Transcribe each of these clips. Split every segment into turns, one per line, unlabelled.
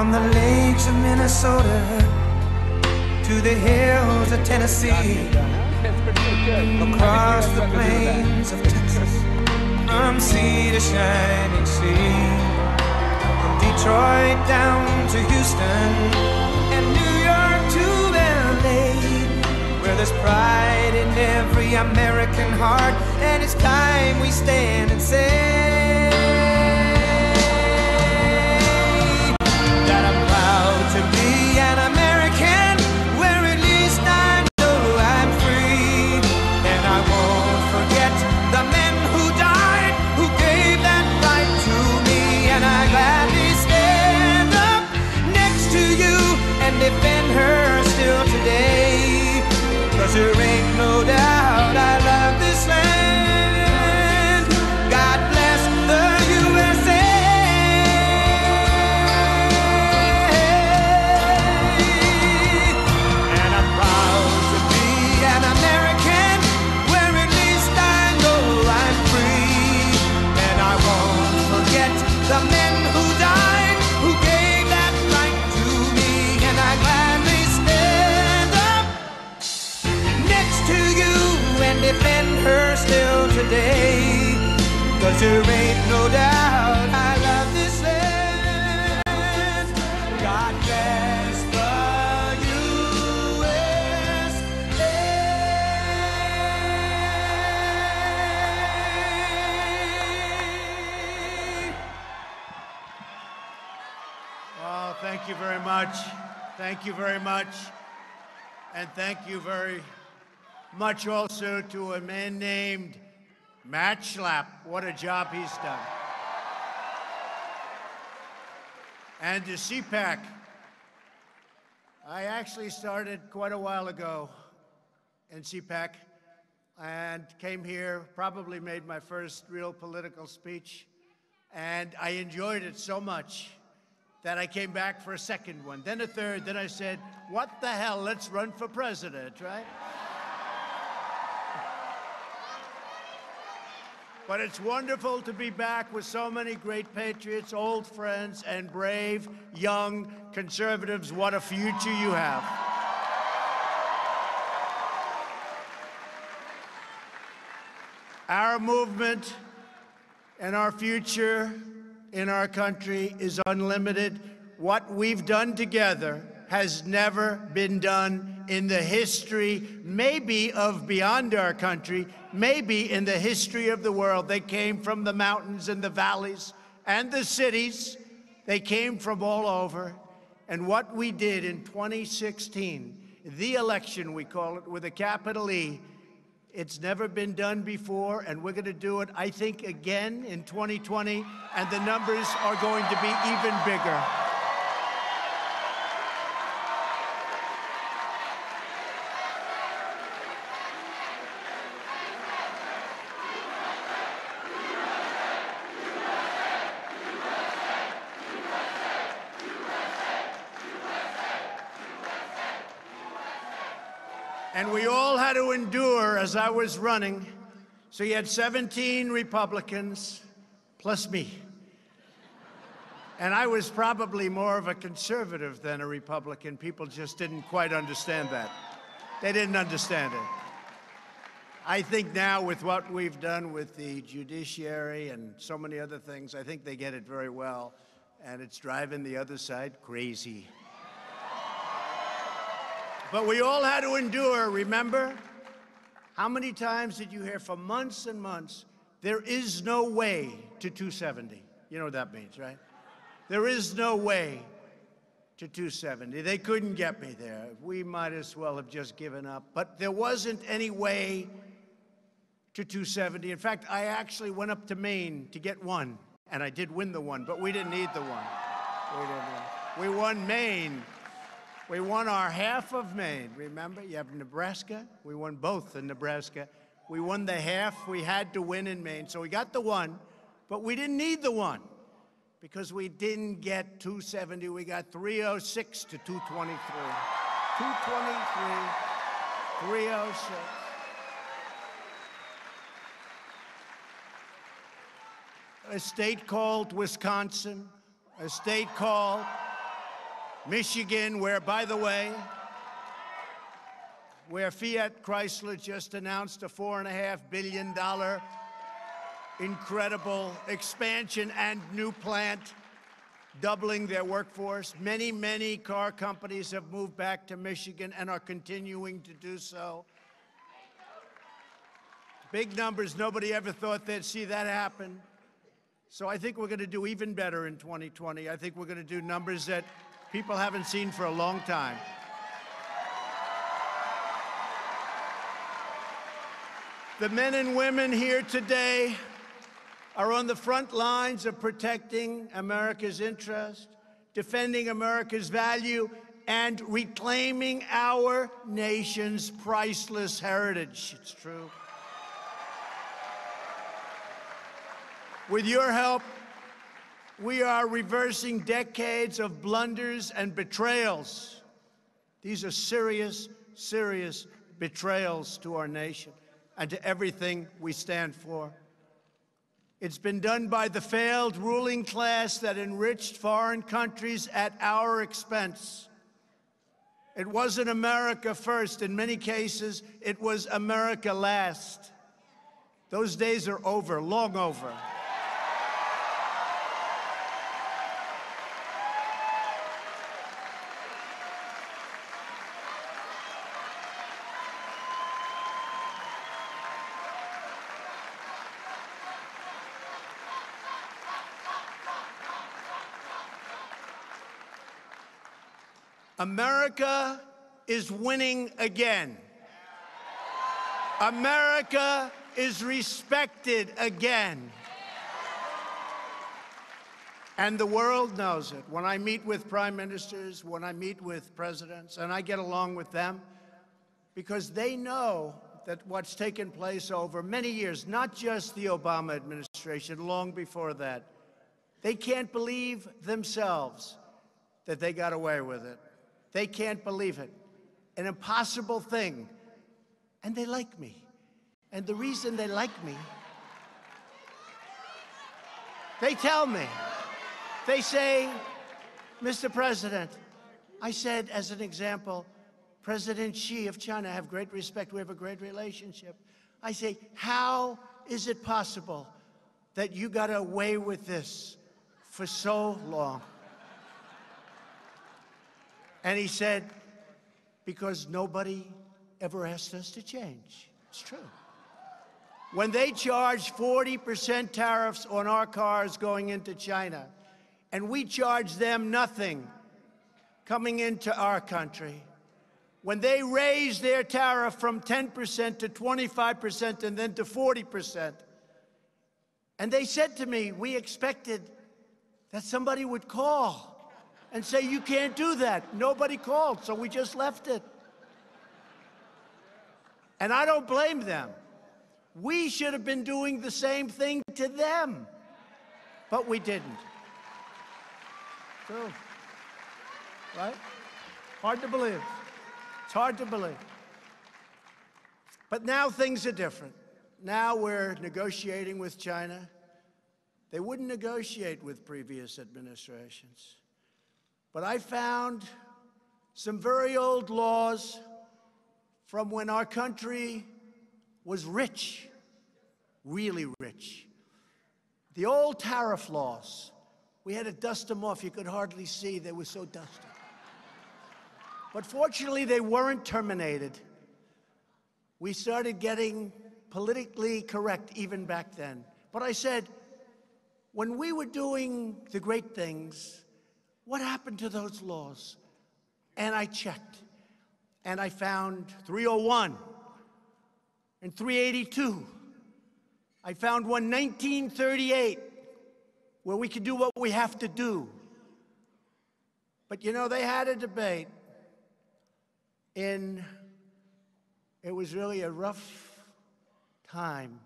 From the lakes of Minnesota to the hills of Tennessee, across the plains of Texas, from sea to shining sea, from Detroit down to Houston and New York to LA, where there's pride in every American heart, and it's time we stand and say that I'm proud to be an American, where at least I know I'm free. And I won't forget the men who died, who gave that right to me. And I gladly stand up next to you and defend her still today, 'cause there ain't no doubt I love this land. God bless the USA. The men who died, who gave that right to me, and I gladly stand up next to you and defend her still today, 'cause there ain't no doubt I love this land. God bless the USA.
Oh, thank you very much. Thank you very much. And thank you very much also to a man named Matt Schlapp. What a job he's done. And to CPAC. I actually started quite a while ago in CPAC and came here, probably made my first real political speech, and I enjoyed it so much that I came back for a second one, then a third, then I said, what the hell, let's run for president, right? But it's wonderful to be back with so many great patriots, old friends, and brave, young conservatives. What a future you have. Our movement and our future in our country is unlimited. What we've done together has never been done in the history, maybe of beyond our country, maybe in the history of the world. They came from the mountains and the valleys and the cities. They came from all over. And what we did in 2016, the election, we call it, with a capital E, it's never been done before, and we're going to do it, I think, again in 2020, and the numbers are going to be even bigger. And we all had to endure as I was running. So you had 17 Republicans plus me. And I was probably more of a conservative than a Republican. People just didn't quite understand that. They didn't understand it. I think now with what we've done with the judiciary and so many other things, I think they get it very well. And it's driving the other side crazy. But we all had to endure, remember? How many times did you hear for months and months, there is no way to 270? You know what that means, right? There is no way to 270. They couldn't get me there. We might as well have just given up. But there wasn't any way to 270. In fact, I actually went up to Maine to get one, and I did win the one, but we didn't need the one. We won Maine. We won our half of Maine, remember? You have Nebraska. We won both in Nebraska. We won the half we had to win in Maine. So we got the one, but we didn't need the one because we didn't get 270. We got 306 to 223. 223, 306. A state called Wisconsin, a state called Michigan, where, by the way, where Fiat Chrysler just announced a $4.5 billion incredible expansion and new plant, doubling their workforce. Many, many car companies have moved back to Michigan and are continuing to do so. Big numbers. Nobody ever thought they'd see that happen. So I think we're going to do even better in 2020. I think we're going to do numbers that people haven't seen for a long time. The men and women here today are on the front lines of protecting America's interest, defending America's value, and reclaiming our nation's priceless heritage. It's true. With your help, we are reversing decades of blunders and betrayals. These are serious, serious betrayals to our nation and to everything we stand for. It's been done by the failed ruling class that enriched foreign countries at our expense. It wasn't America first. In many cases, it was America last. Those days are over, long over. America is winning again. America is respected again. And the world knows it. When I meet with prime ministers, when I meet with presidents, and I get along with them, because they know that what's taken place over many years, not just the Obama administration, long before that, they can't believe themselves that they got away with it. They can't believe it. An impossible thing. And they like me. And the reason they like me, they tell me. They say, Mr. President, I said, as an example, President Xi of China, I have great respect. We have a great relationship. I say, how is it possible that you got away with this for so long? And he said, because nobody ever asked us to change. It's true. When they charge 40% tariffs on our cars going into China, and we charge them nothing coming into our country, when they raise their tariff from 10% to 25% and then to 40%, and they said to me, we expected that somebody would call and say, you can't do that. Nobody called, so we just left it. And I don't blame them. We should have been doing the same thing to them, but we didn't. True. Right? Hard to believe. It's hard to believe. But now things are different. Now we're negotiating with China. They wouldn't negotiate with previous administrations. But I found some very old laws from when our country was rich, really rich. The old tariff laws, we had to dust them off. You could hardly see, they were so dusty. But fortunately, they weren't terminated. We started getting politically correct even back then. But I said, when we were doing the great things, what happened to those laws? And I checked, and I found 301 and 382. I found one 1938, where we could do what we have to do. But you know, they had a debate it was really a rough time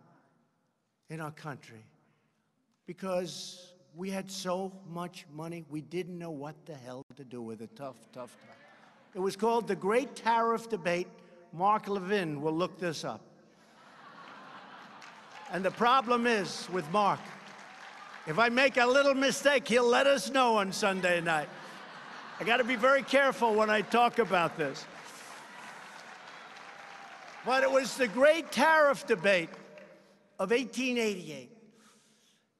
in our country because we had so much money, we didn't know what the hell to do with it. Tough time. It was called the Great Tariff Debate. Mark Levin will look this up. And the problem is with Mark, if I make a little mistake, he'll let us know on Sunday night. I got to be very careful when I talk about this. But it was the great tariff debate of 1888.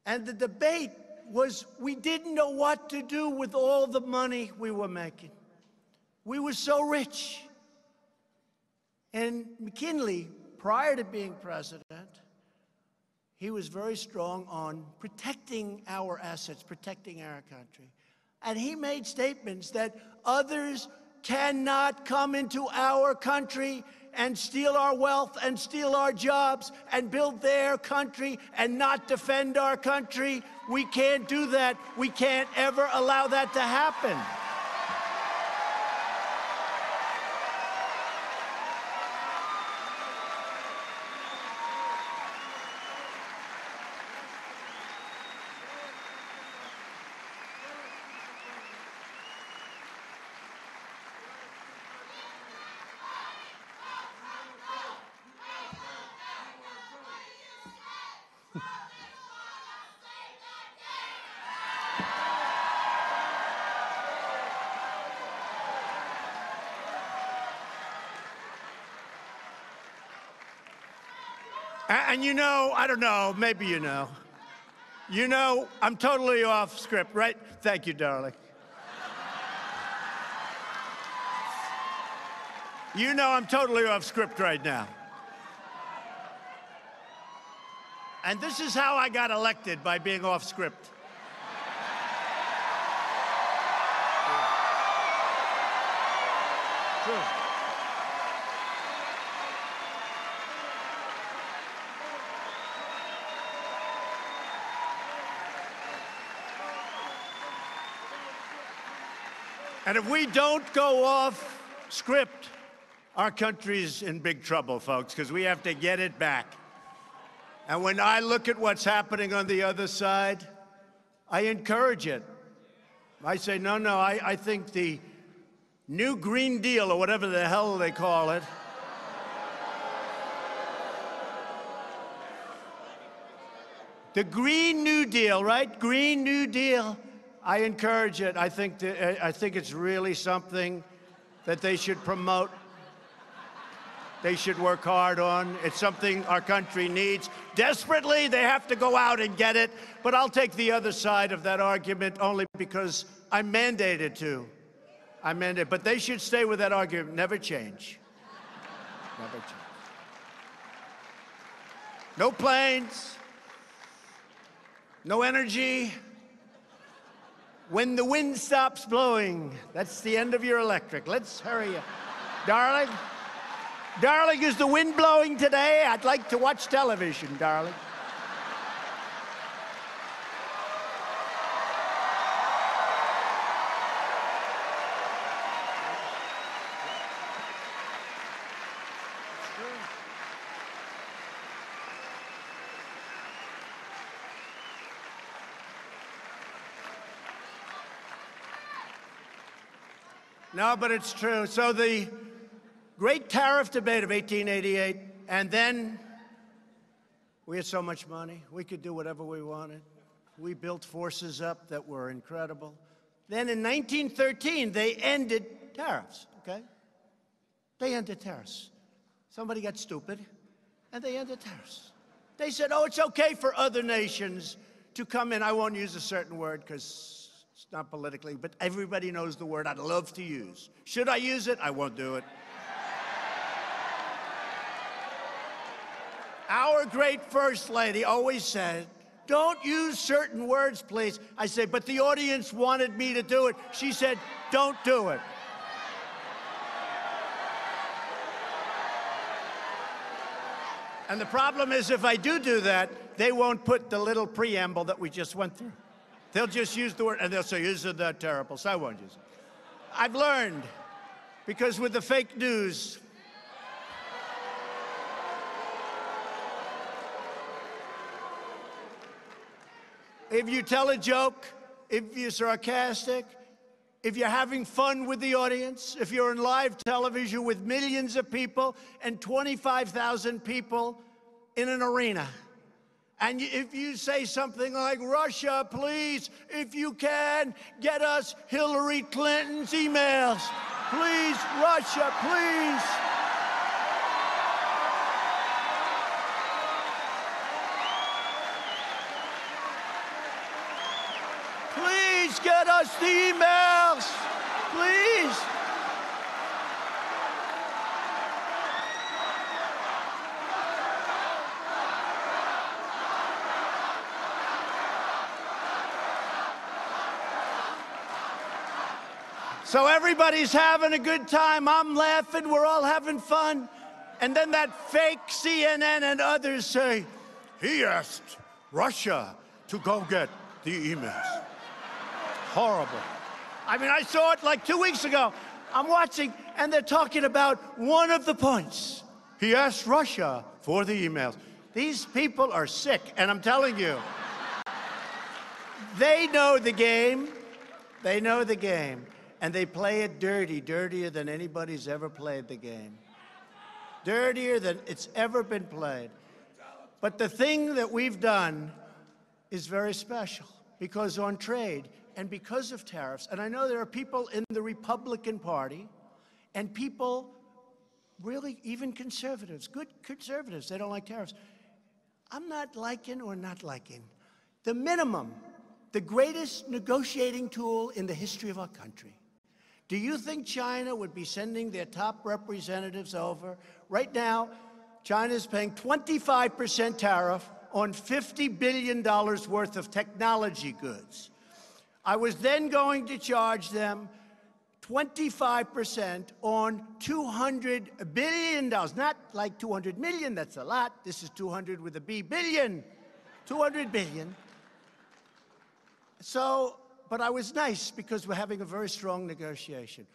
And the debate was we didn't know what to do with all the money we were making. We were so rich. And McKinley, prior to being president, he was very strong on protecting our assets, protecting our country. And he made statements that others cannot come into our country and steal our wealth and steal our jobs and build their country and not defend our country. We can't do that. We can't ever allow that to happen. And you know, I don't know, maybe you know. You know, I'm totally off script, right? Thank you, darling. You know I'm totally off script right now. And this is how I got elected, by being off script. True. And if we don't go off script, our country's in big trouble, folks, because we have to get it back. And when I look at what's happening on the other side, I encourage it. I say, no, I think the new Green Deal, or whatever the hell they call it, the Green New Deal, right? Green New Deal. I encourage it. I think it's really something that they should promote. They should work hard on. It's something our country needs. Desperately, they have to go out and get it. But I'll take the other side of that argument only because I'm mandated to. I'm mandated. But they should stay with that argument. Never change. Never change. No planes. No energy. When the wind stops blowing, that's the end of your electric. Let's hurry up. Darling? Darling, is the wind blowing today? I'd like to watch television, darling. No, but it's true. So the great tariff debate of 1888, and then we had so much money. We could do whatever we wanted. We built forces up that were incredible. Then in 1913, they ended tariffs, okay? They ended tariffs. Somebody got stupid, and they ended tariffs. They said, oh, it's okay for other nations to come in. I won't use a certain word because it's not politically, but everybody knows the word I'd love to use. Should I use it? I won't do it. Our great First Lady always said, don't use certain words, please. I say, but the audience wanted me to do it. She said, don't do it. And the problem is, if I do that, they won't put the little preamble that we just went through. They'll just use the word, and they'll say, isn't that terrible? So I won't use it. I've learned, because with the fake news, if you tell a joke, if you're sarcastic, if you're having fun with the audience, if you're on live television with millions of people and 25,000 people in an arena, And if you say something like, Russia, please, if you can, get us Hillary Clinton's emails. Please, Russia, please. Please get us the emails. Please. So everybody's having a good time. I'm laughing. We're all having fun. And then that fake CNN and others say, he asked Russia to go get the emails. Horrible. I mean, I saw it like 2 weeks ago. I'm watching, and they're talking about one of the points. He asked Russia for the emails. These people are sick, and I'm telling you, they know the game. They know the game. And they play it dirty, dirtier than anybody's ever played the game. Dirtier than it's ever been played. But the thing that we've done is very special, because on trade and because of tariffs, and I know there are people in the Republican Party and people, really even conservatives, good conservatives, they don't like tariffs. I'm not liking or not liking. The minimum, the greatest negotiating tool in the history of our country. Do you think China would be sending their top representatives over? Right now, China's paying 25% tariff on $50 billion worth of technology goods. I was then going to charge them 25% on $200 billion. Not like 200 million, that's a lot. This is 200 with a B, billion. 200 billion. So, but I was nice because we're having a very strong negotiation,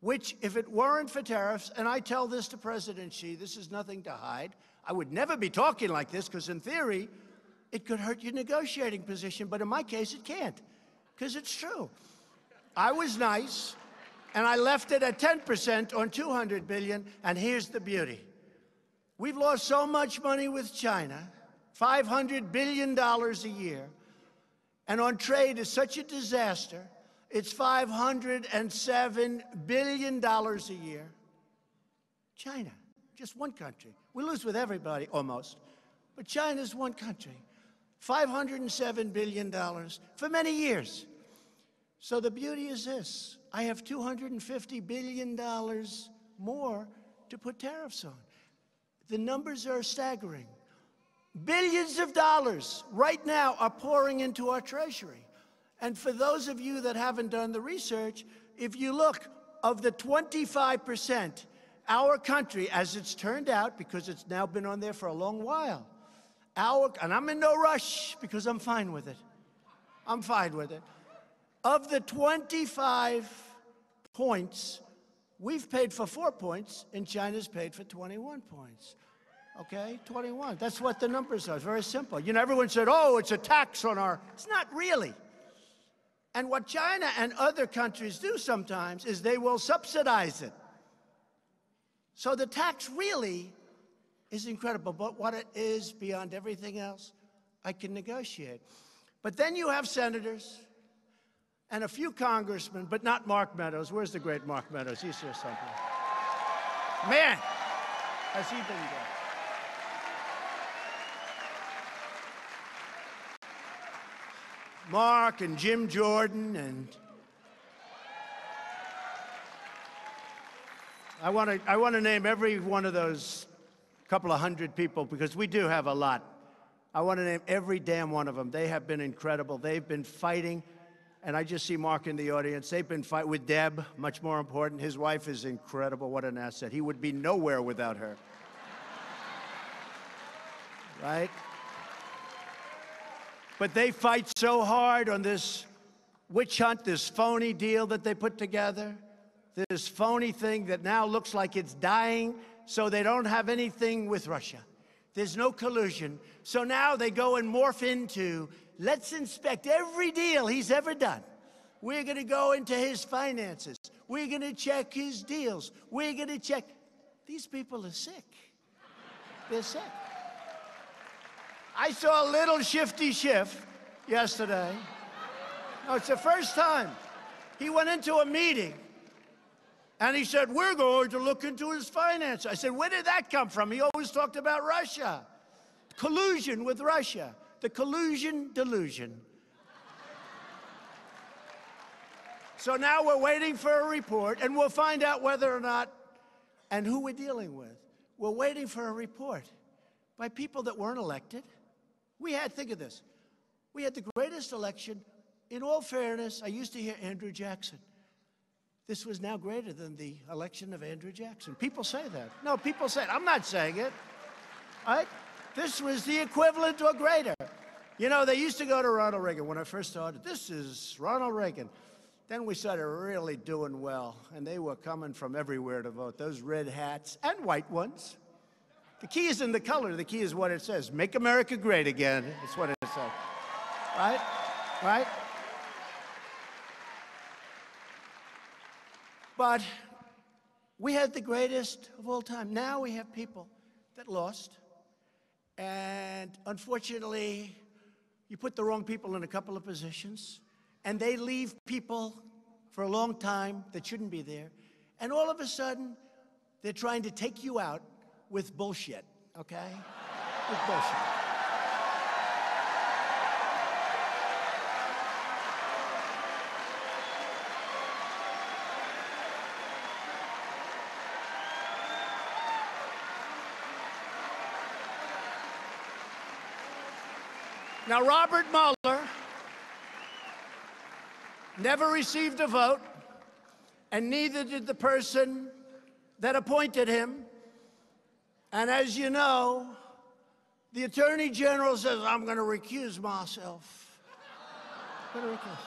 which, if it weren't for tariffs, and I tell this to President Xi, this is nothing to hide. I would never be talking like this because, in theory, it could hurt your negotiating position. But in my case, it can't, because it's true. I was nice, and I left it at 10% on $200 billion, and here's the beauty. We've lost so much money with China, $500 billion a year, and on trade is such a disaster. It's $507 billion a year. China, just one country. We lose with everybody, almost. But China's one country. $507 billion for many years. So the beauty is this. I have $250 billion more to put tariffs on. The numbers are staggering. Billions of dollars right now are pouring into our treasury. And for those of you that haven't done the research, if you look, of the 25%, our country, as it's turned out, because it's now been on there for a long while, and I'm in no rush because I'm fine with it. I'm fine with it. Of the 25 points, we've paid for 4 points, and China's paid for 21 points. Okay, 21. That's what the numbers are. It's very simple. You know, everyone said, oh, it's a tax on our... It's not really. And what China and other countries do sometimes is they will subsidize it. So the tax really is incredible. But what it is beyond everything else, I can negotiate. But then you have senators and a few congressmen, but not Mark Meadows. Where's the great Mark Meadows? He's here somewhere. Man, has he been good? Mark and Jim Jordan, and I want to name every one of those couple of hundred people, because we do have a lot. I want to name every damn one of them. They have been incredible. They've been fighting, and I just see Mark in the audience. They've been fighting with Deb, much more important. His wife is incredible. What an asset. He would be nowhere without her. Right? But they fight so hard on this witch hunt, this phony deal that they put together, this phony thing that now looks like it's dying, so they don't have anything with Russia. There's no collusion. So now they go and morph into, let's inspect every deal he's ever done. We're going to go into his finances. We're going to check his deals. We're going to check. These people are sick. They're sick. I saw a little shifty Schiff yesterday. No, it's the first time. He went into a meeting, and he said, we're going to look into his finance. I said, where did that come from? He always talked about Russia. Collusion with Russia. The collusion delusion. So now we're waiting for a report, and we'll find out whether or not, and who we're dealing with. We're waiting for a report by people that weren't elected. Think of this. We had the greatest election. In all fairness, I used to hear Andrew Jackson. This was now greater than the election of Andrew Jackson. People say that. No, people say it. I'm not saying it. Right? This was the equivalent or greater. You know, they used to go to Ronald Reagan when I first started. This is Ronald Reagan. Then we started really doing well, and they were coming from everywhere to vote, those red hats and white ones. The key isn't the color. The key is what it says. Make America great again. That's what it says. Right? Right? But we had the greatest of all time. Now we have people that lost. And unfortunately, you put the wrong people in a couple of positions, and they leave people for a long time that shouldn't be there. And all of a sudden, they're trying to take you out with bullshit, okay? With bullshit. Now, Robert Mueller never received a vote, and neither did the person that appointed him. And as you know, the Attorney General says, I'm going to recuse myself. I'm going to recuse.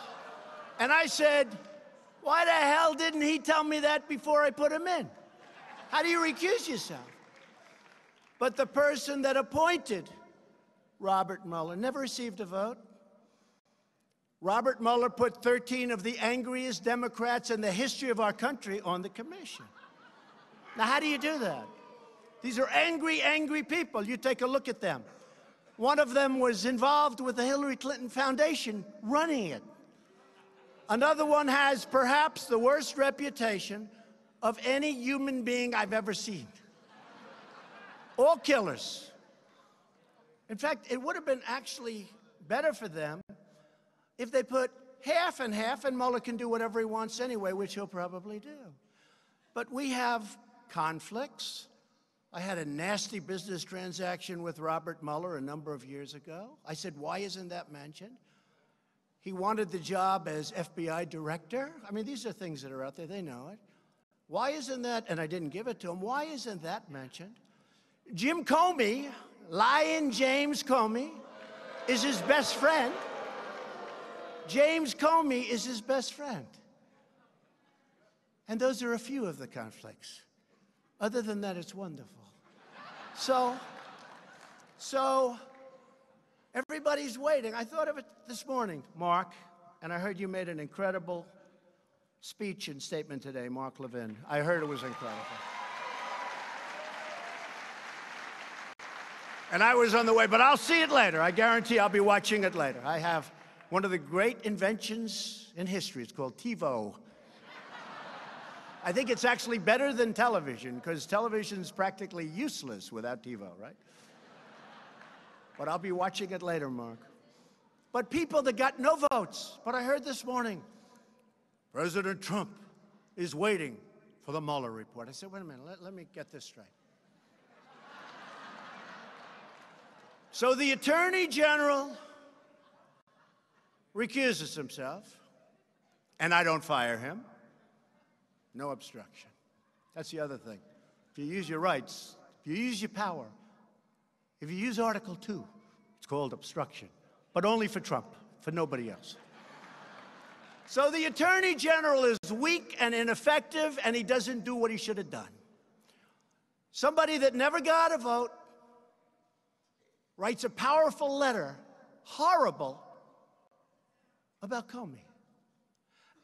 And I said, why the hell didn't he tell me that before I put him in? How do you recuse yourself? But the person that appointed Robert Mueller never received a vote. Robert Mueller put 13 of the angriest Democrats in the history of our country on the commission. Now, how do you do that? These are angry, angry people. You take a look at them. One of them was involved with the Hillary Clinton Foundation running it. Another one has perhaps the worst reputation of any human being I've ever seen. All killers. In fact, it would have been actually better for them if they put half and half, and Mueller can do whatever he wants anyway, which he'll probably do. But we have conflicts. I had a nasty business transaction with Robert Mueller a number of years ago. I said, why isn't that mentioned? He wanted the job as FBI director. I mean, these are things that are out there. They know it. Why isn't that, and I didn't give it to him, why isn't that mentioned? Jim Comey, Lion James Comey, is his best friend. James Comey is his best friend. And those are a few of the conflicts. Other than that, it's wonderful. So everybody's waiting. I thought of it this morning, Mark, and I heard you made an incredible speech and statement today, Mark Levin. I heard it was incredible. And I was on the way, but I'll see it later. I guarantee I'll be watching it later. I have one of the great inventions in history. It's called TiVo. I think it's actually better than television, because television's practically useless without TiVo, right? But I'll be watching it later, Mark. But people that got no votes. But I heard this morning, President Trump is waiting for the Mueller report. I said, wait a minute, let me get this straight. So the Attorney General recuses himself, and I don't fire him. No obstruction. That's the other thing. If you use your rights, if you use your power, if you use Article 2, it's called obstruction, but only for Trump, for nobody else. So the Attorney General is weak and ineffective, and he doesn't do what he should have done. Somebody that never got a vote writes a powerful letter, horrible, about Comey.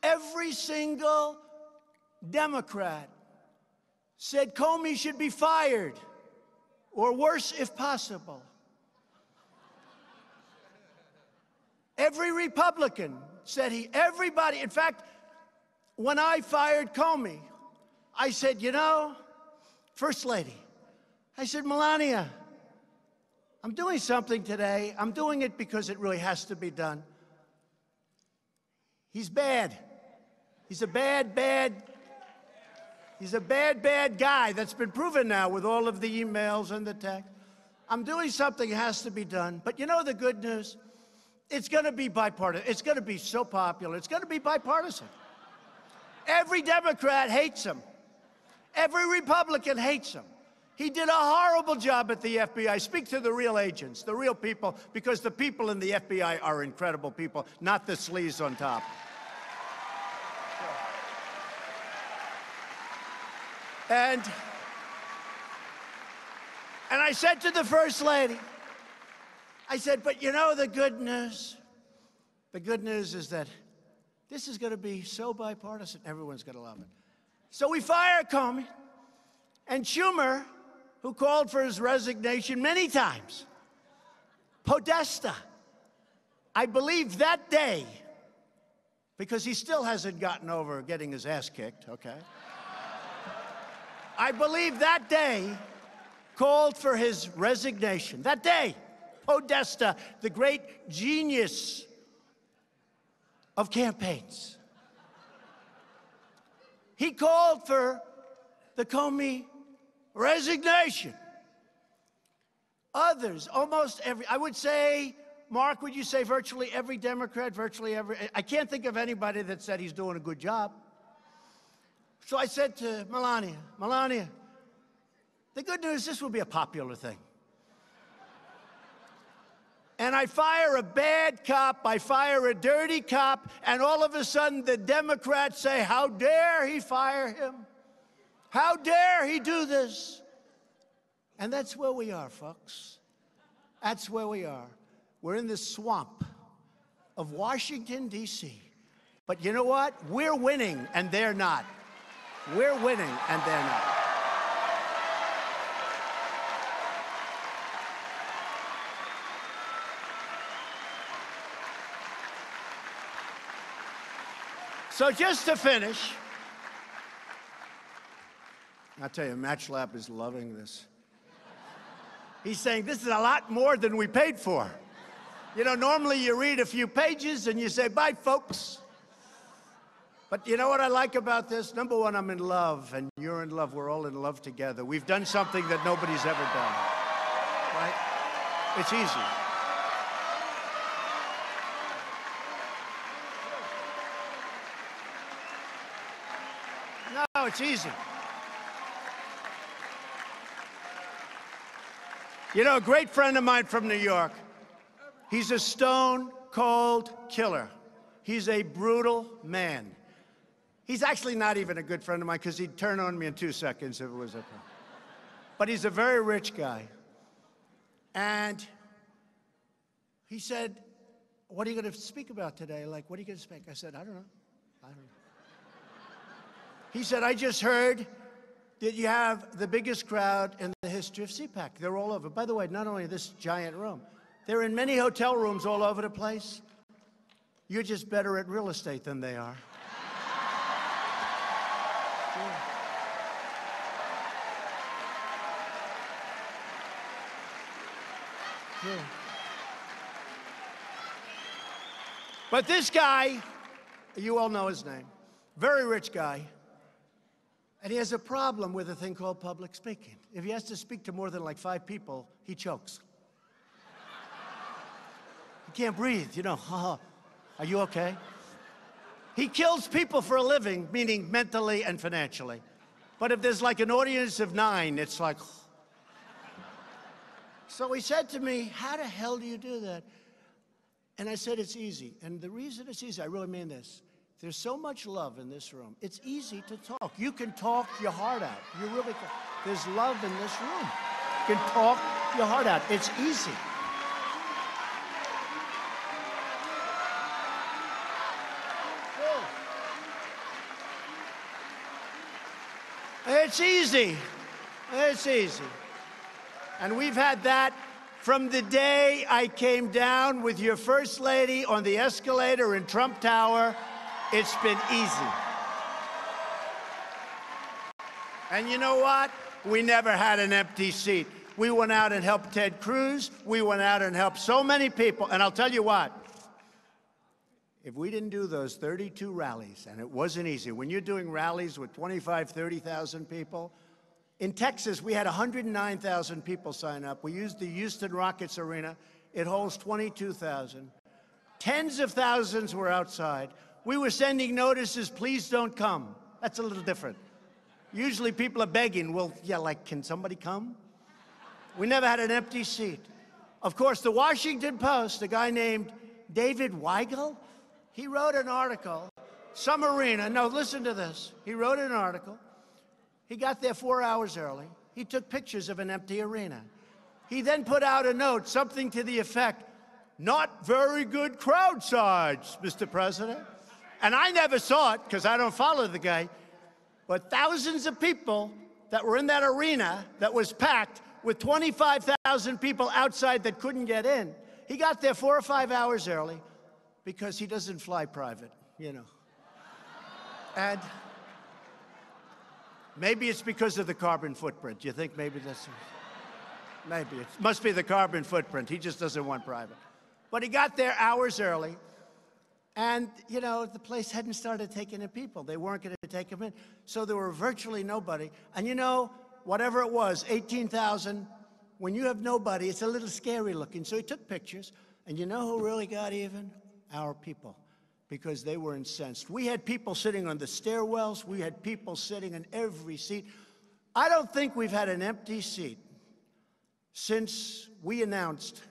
Every single Democrat said Comey should be fired, or worse if possible. Every Republican said everybody, in fact, when I fired Comey, I said, you know, First Lady, I said, Melania, I'm doing something today. I'm doing it because it really has to be done. He's bad. He's a bad guy. That's been proven now with all of the emails and the text. I'm doing something that has to be done. But you know the good news? It's going to be bipartisan. It's going to be so popular. It's going to be bipartisan. Every Democrat hates him. Every Republican hates him. He did a horrible job at the FBI. Speak to the real agents, the real people, because the people in the FBI are incredible people, not the sleaze on top. And I said to the First Lady, I said, but you know the good news? The good news is that this is going to be so bipartisan, everyone's going to love it. So we fired Comey, and Schumer, who called for his resignation many times, Podesta, I believe that day, because he still hasn't gotten over getting his ass kicked, okay? I believe that day called for his resignation. That day, Podesta, the great genius of campaigns, he called for the Comey resignation. Others, almost every, I would say, Mark, would you say virtually every Democrat, virtually every, I can't think of anybody that said he's doing a good job. So I said to Melania, the good news, this will be a popular thing. And I fire a bad cop, I fire a dirty cop, and all of a sudden the Democrats say, how dare he fire him? How dare he do this? And that's where we are, folks. That's where we are. We're in this swamp of Washington, D.C. But you know what? We're winning, and they're not. We're winning, and they're not. So just to finish, I'll tell you, MatchLab is loving this. He's saying, this is a lot more than we paid for. You know, normally you read a few pages and you say, bye, folks. But you know what I like about this? Number one, I'm in love, and you're in love. We're all in love together. We've done something that nobody's ever done, right? It's easy. No, it's easy. You know, a great friend of mine from New York, he's a stone-cold killer. He's a brutal man. He's actually not even a good friend of mine because he'd turn on me in 2 seconds if it was okay. But he's a very rich guy. And he said, what are you going to speak about today? Like, what are you going to speak? I said, I don't know. He said, I just heard that you have the biggest crowd in the history of CPAC. They're all over. By the way, not only this giant room, they're in many hotel rooms all over the place. You're just better at real estate than they are. Yeah. But this guy, you all know his name, very rich guy, and he has a problem with a thing called public speaking. If he has to speak to more than like 5 people, he chokes. He can't breathe, you know. Are you okay? He kills people for a living, meaning mentally and financially. But if there's like an audience of 9, it's like... So he said to me, how the hell do you do that? And I said, it's easy. And the reason it's easy, I really mean this. There's so much love in this room. It's easy to talk. You can talk your heart out. You really can. There's love in this room. You can talk your heart out. It's easy. It's easy. It's easy. And we've had that From the day I came down with your First Lady on the escalator in Trump Tower, it's been easy. And you know what? We never had an empty seat. We went out and helped Ted Cruz. We went out and helped so many people. And I'll tell you what, if we didn't do those 32 rallies, and it wasn't easy, when you're doing rallies with 25, 30,000 people, in Texas, we had 109,000 people sign up. We used the Houston Rockets Arena. It holds 22,000. Tens of thousands were outside. We were sending notices, please don't come. That's a little different. Usually people are begging, well, yeah, like, can somebody come? We never had an empty seat. Of course, the Washington Post, a guy named David Weigel, he wrote an article, some arena, no, listen to this. He wrote an article. He got there 4 hours early. He took pictures of an empty arena. He then put out a note, something to the effect, not very good crowd size, Mr. President. And I never saw it, because I don't follow the guy, but thousands of people that were in that arena that was packed with 25,000 people outside that couldn't get in. He got there 4 or 5 hours early because he doesn't fly private, you know. And maybe it's because of the carbon footprint. You think maybe that's... Maybe. It must be the carbon footprint. He just doesn't want private. But he got there hours early. And, you know, the place hadn't started taking in people. They weren't going to take them in. So there were virtually nobody. And, you know, whatever it was, 18,000, when you have nobody, it's a little scary looking. So he took pictures. And you know who really got even? Our people. Because they were incensed. We had people sitting on the stairwells. We had people sitting in every seat. I don't think we've had an empty seat since we announced.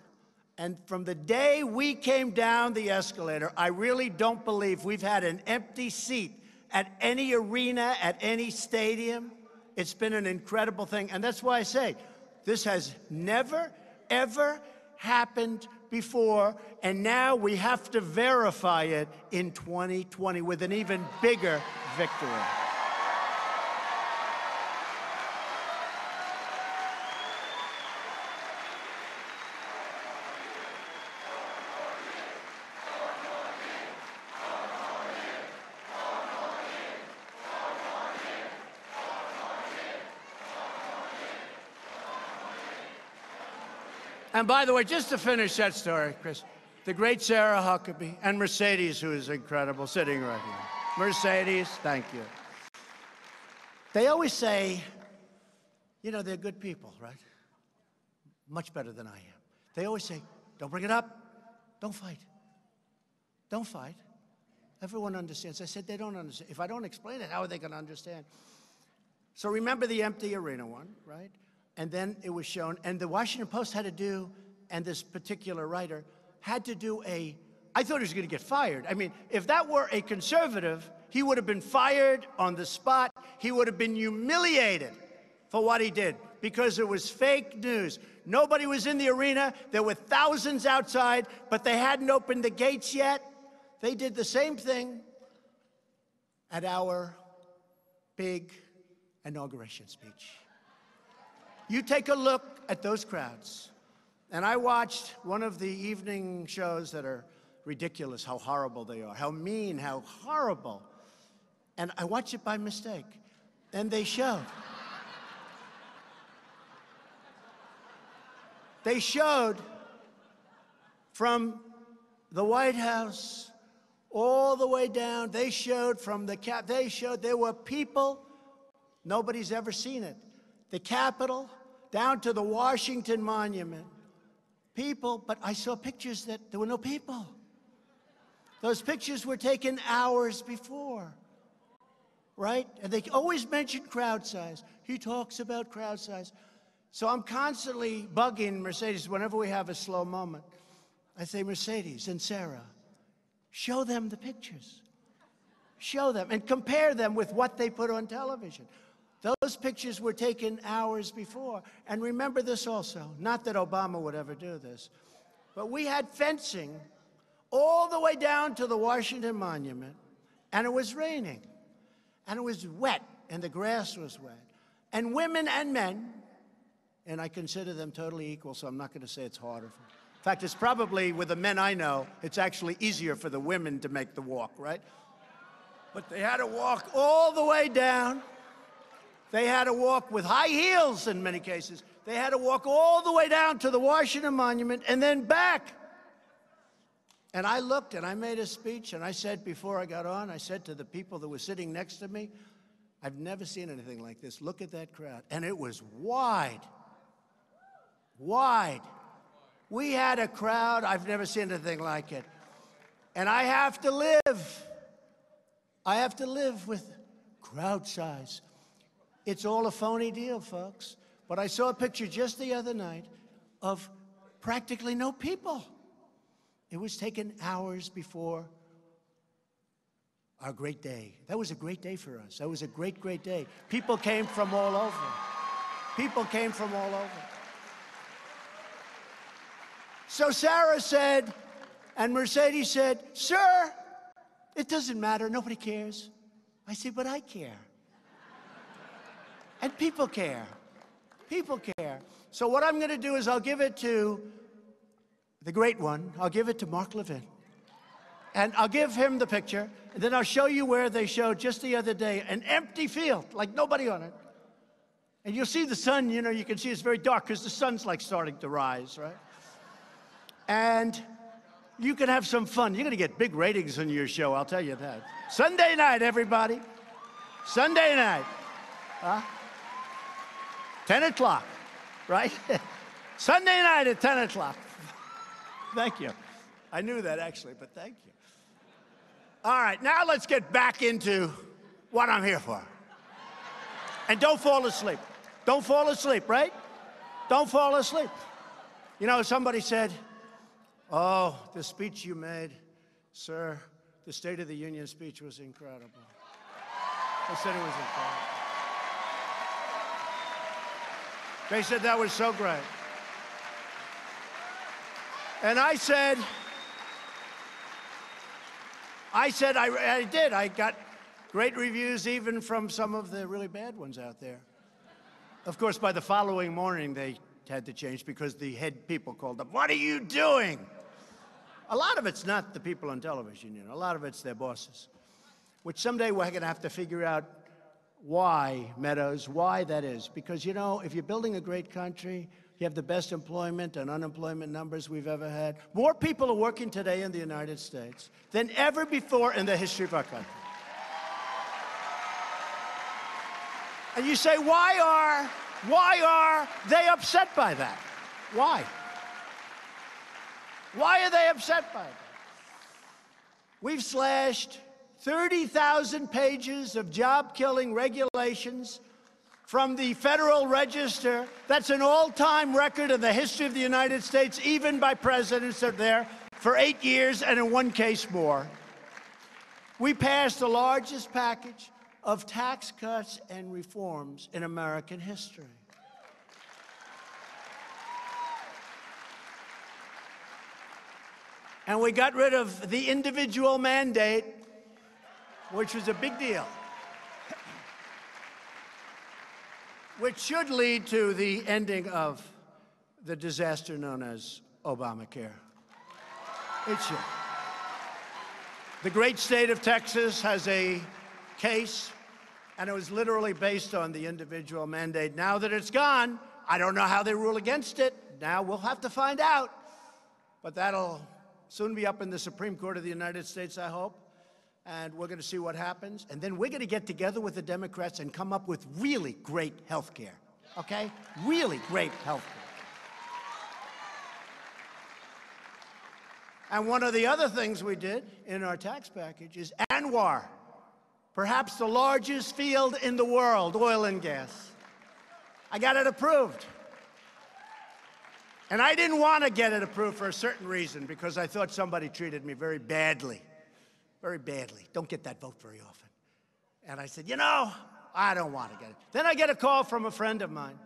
And from the day we came down the escalator, I really don't believe we've had an empty seat at any arena, at any stadium. It's been an incredible thing. And that's why I say this has never, ever happened before. And now we have to verify it in 2020 with an even bigger victory. And by the way, just to finish that story, Chris, the great Sarah Huckabee and Mercedes, who is incredible, sitting right here. Mercedes, thank you. They always say, you know, they're good people, right? Much better than I am. They always say, don't bring it up. Don't fight. Don't fight. Everyone understands. I said, they don't understand. If I don't explain it, how are they going to understand? So remember the empty arena one, right? And then it was shown, and the Washington Post had to do, and this particular writer had to do I thought he was going to get fired. I mean, if that were a conservative, he would have been fired on the spot. He would have been humiliated for what he did, because it was fake news. Nobody was in the arena. There were thousands outside, but they hadn't opened the gates yet. They did the same thing at our big inauguration speech. You take a look at those crowds. And I watched one of the evening shows that are ridiculous, how horrible they are, how mean, how horrible. And I watched it by mistake. And they showed from the White House all the way down. They showed from the there were people, nobody's ever seen it. The Capitol, down to the Washington Monument. People, but I saw pictures that there were no people. Those pictures were taken hours before, right? And they always mention crowd size. He talks about crowd size. So I'm constantly bugging Mercedes whenever we have a slow moment. I say, Mercedes and Sarah, show them the pictures. Show them and compare them with what they put on television. Those pictures were taken hours before. And remember this also, not that Obama would ever do this, but we had fencing all the way down to the Washington Monument, and it was raining, and it was wet, and the grass was wet. And women and men and I consider them totally equal, so I'm not going to say it's harder. In fact, it's probably, with the men I know, it's actually easier for the women to make the walk, right? But they had to walk all the way down. They had to walk with high heels in many cases. They had to walk all the way down to the Washington Monument and then back. And I looked and I made a speech, and I said before I got on, I said to the people that were sitting next to me, I've never seen anything like this. Look at that crowd. And it was wide. Wide. We had a crowd. I've never seen anything like it. And I have to live. I have to live with crowd size. It's all a phony deal, folks. But I saw a picture just the other night of practically no people. It was taken hours before our great day. That was a great day for us. That was a great, great day. People came from all over. People came from all over. So Sarah said, and Mercedes said, sir, it doesn't matter. Nobody cares. I said, but I care. And people care. People care. So what I'm going to do is I'll give it to the great one. I'll give it to Mark Levin. And I'll give him the picture. And then I'll show you where they showed just the other day an empty field, like nobody on it. And you'll see the sun, you know, you can see it's very dark because the sun's like starting to rise, right? And you can have some fun. You're going to get big ratings on your show, I'll tell you that. Sunday night, everybody. Sunday night. 10 o'clock, right? Sunday night at 10 o'clock. Thank you. I knew that, actually, but thank you. All right, now let's get back into what I'm here for. And don't fall asleep. Don't fall asleep, right? Don't fall asleep. You know, somebody said, oh, the speech you made, sir, the State of the Union speech was incredible. They said it was incredible. They said that was so great. And I said, I did. I got great reviews even from some of the really bad ones out there. Of course, by the following morning, they had to change because the head people called up, what are you doing? A lot of it's not the people on television, you know. A lot of it's their bosses, which someday we're going to have to figure out why, Meadows, why that is. Because, you know, if you're building a great country, you have the best employment and unemployment numbers we've ever had. More people are working today in the United States than ever before in the history of our country. And you say, why are they upset by that? Why? Why are they upset by that? We've slashed 30,000 pages of job-killing regulations from the Federal Register. That's an all-time record in the history of the United States, even by presidents that are there for 8 years and in one case more. We passed the largest package of tax cuts and reforms in American history. And we got rid of the individual mandate, which was a big deal, which should lead to the ending of the disaster known as Obamacare. It should. The great state of Texas has a case, and it was literally based on the individual mandate. Now that it's gone, I don't know how they rule against it. Now we'll have to find out. But that'll soon be up in the Supreme Court of the United States, I hope. And we're going to see what happens. And then we're going to get together with the Democrats and come up with really great health care, okay? Really great health care. And one of the other things we did in our tax package is ANWR, perhaps the largest field in the world, oil and gas. I got it approved. And I didn't want to get it approved for a certain reason, because I thought somebody treated me very badly. Very badly. Don't get that vote very often. And I said, you know, I don't want to get it. Then I get a call from a friend of mine,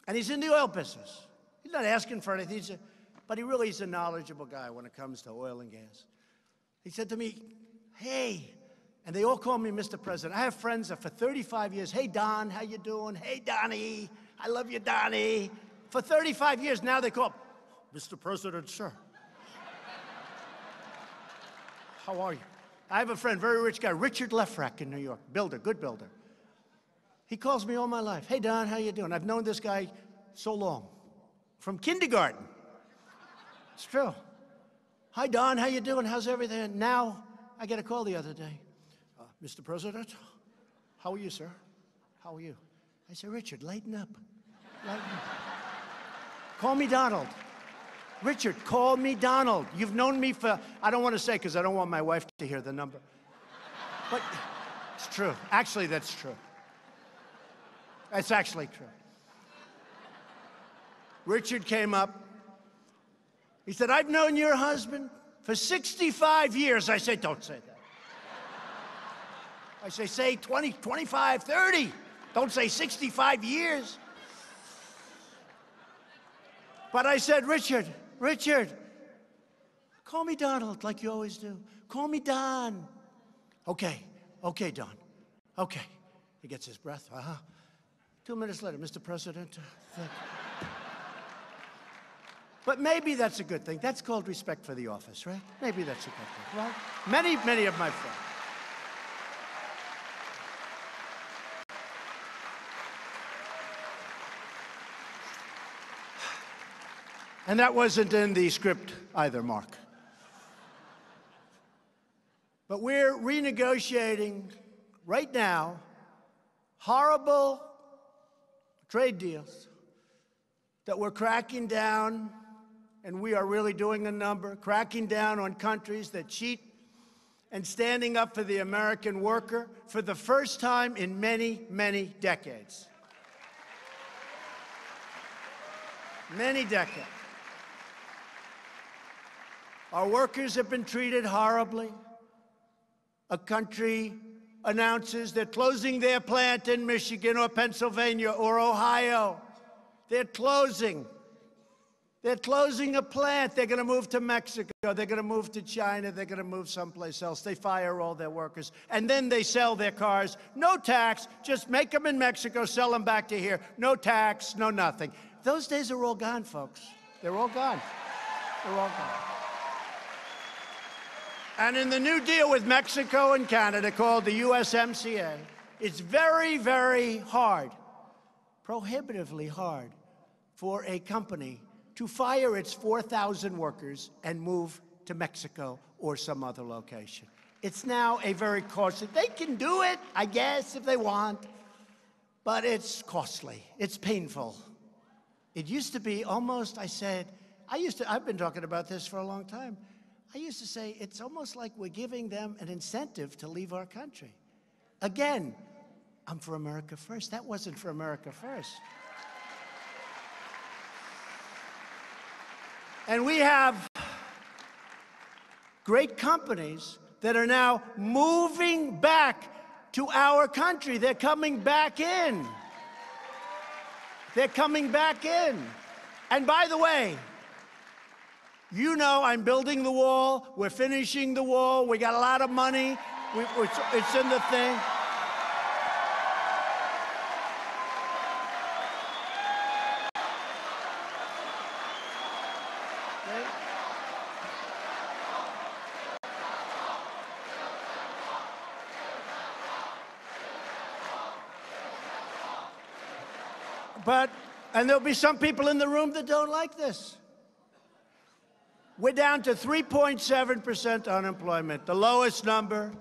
and he's in the oil business. He's not asking for anything, but he really is a knowledgeable guy when it comes to oil and gas. He said to me, hey, and they all call me Mr. President. I have friends that for 35 years, hey, Don, how you doing? Hey, Donnie, I love you, Donnie. For 35 years, now they call him, Mr. President, sir. How are you? I have a friend, very rich guy, Richard Lefrak in New York, builder, good builder. He calls me all my life. Hey, Don, how you doing? I've known this guy so long, from kindergarten. It's true. Hi, Don, how you doing? How's everything? Now, I get a call the other day. Mr. President, how are you, sir? How are you? I said, Richard, lighten up. Lighten up. Call me Donald. Richard, call me Donald. You've known me for, I don't want to say because I don't want my wife to hear the number. But it's true. Actually, that's true. That's actually true. Richard came up. He said, I've known your husband for 65 years. I said, don't say that. I say 20, 25, 30. Don't say 65 years. But I said, Richard, call me Donald like you always do. Call me Don. Okay, Don. Okay. He gets his breath. 2 minutes later, Mr. President. But maybe that's a good thing. That's called respect for the office, right? Maybe that's a good thing, right? Many of my friends. And that wasn't in the script either, Mark. But we're renegotiating right now horrible trade deals that we're cracking down, and we are really doing a number, cracking down on countries that cheat and standing up for the American worker for the first time in many, many decades. Many decades. Our workers have been treated horribly. A country announces they're closing their plant in Michigan or Pennsylvania or Ohio. They're closing. They're closing a plant. They're going to move to Mexico. They're going to move to China. They're going to move someplace else. They fire all their workers. And then they sell their cars. No tax. Just make them in Mexico, sell them back to here. No tax, no nothing. Those days are all gone, folks. They're all gone. They're all gone. And in the new deal with Mexico and Canada called the USMCA, it's very, very hard, prohibitively hard, for a company to fire its 4,000 workers and move to Mexico or some other location. It's now a very costly. They can do it, I guess, if they want, but it's costly. It's painful. It used to be almost, I've been talking about this for a long time. I used to say, it's almost like we're giving them an incentive to leave our country. Again, I'm for America first. That wasn't for America first. And we have great companies that are now moving back to our country. They're coming back in. They're coming back in. And by the way, you know I'm building the wall. We're finishing the wall. We got a lot of money. It's in the thing. And there'll be some people in the room that don't like this. We're down to 3.7% unemployment, the lowest number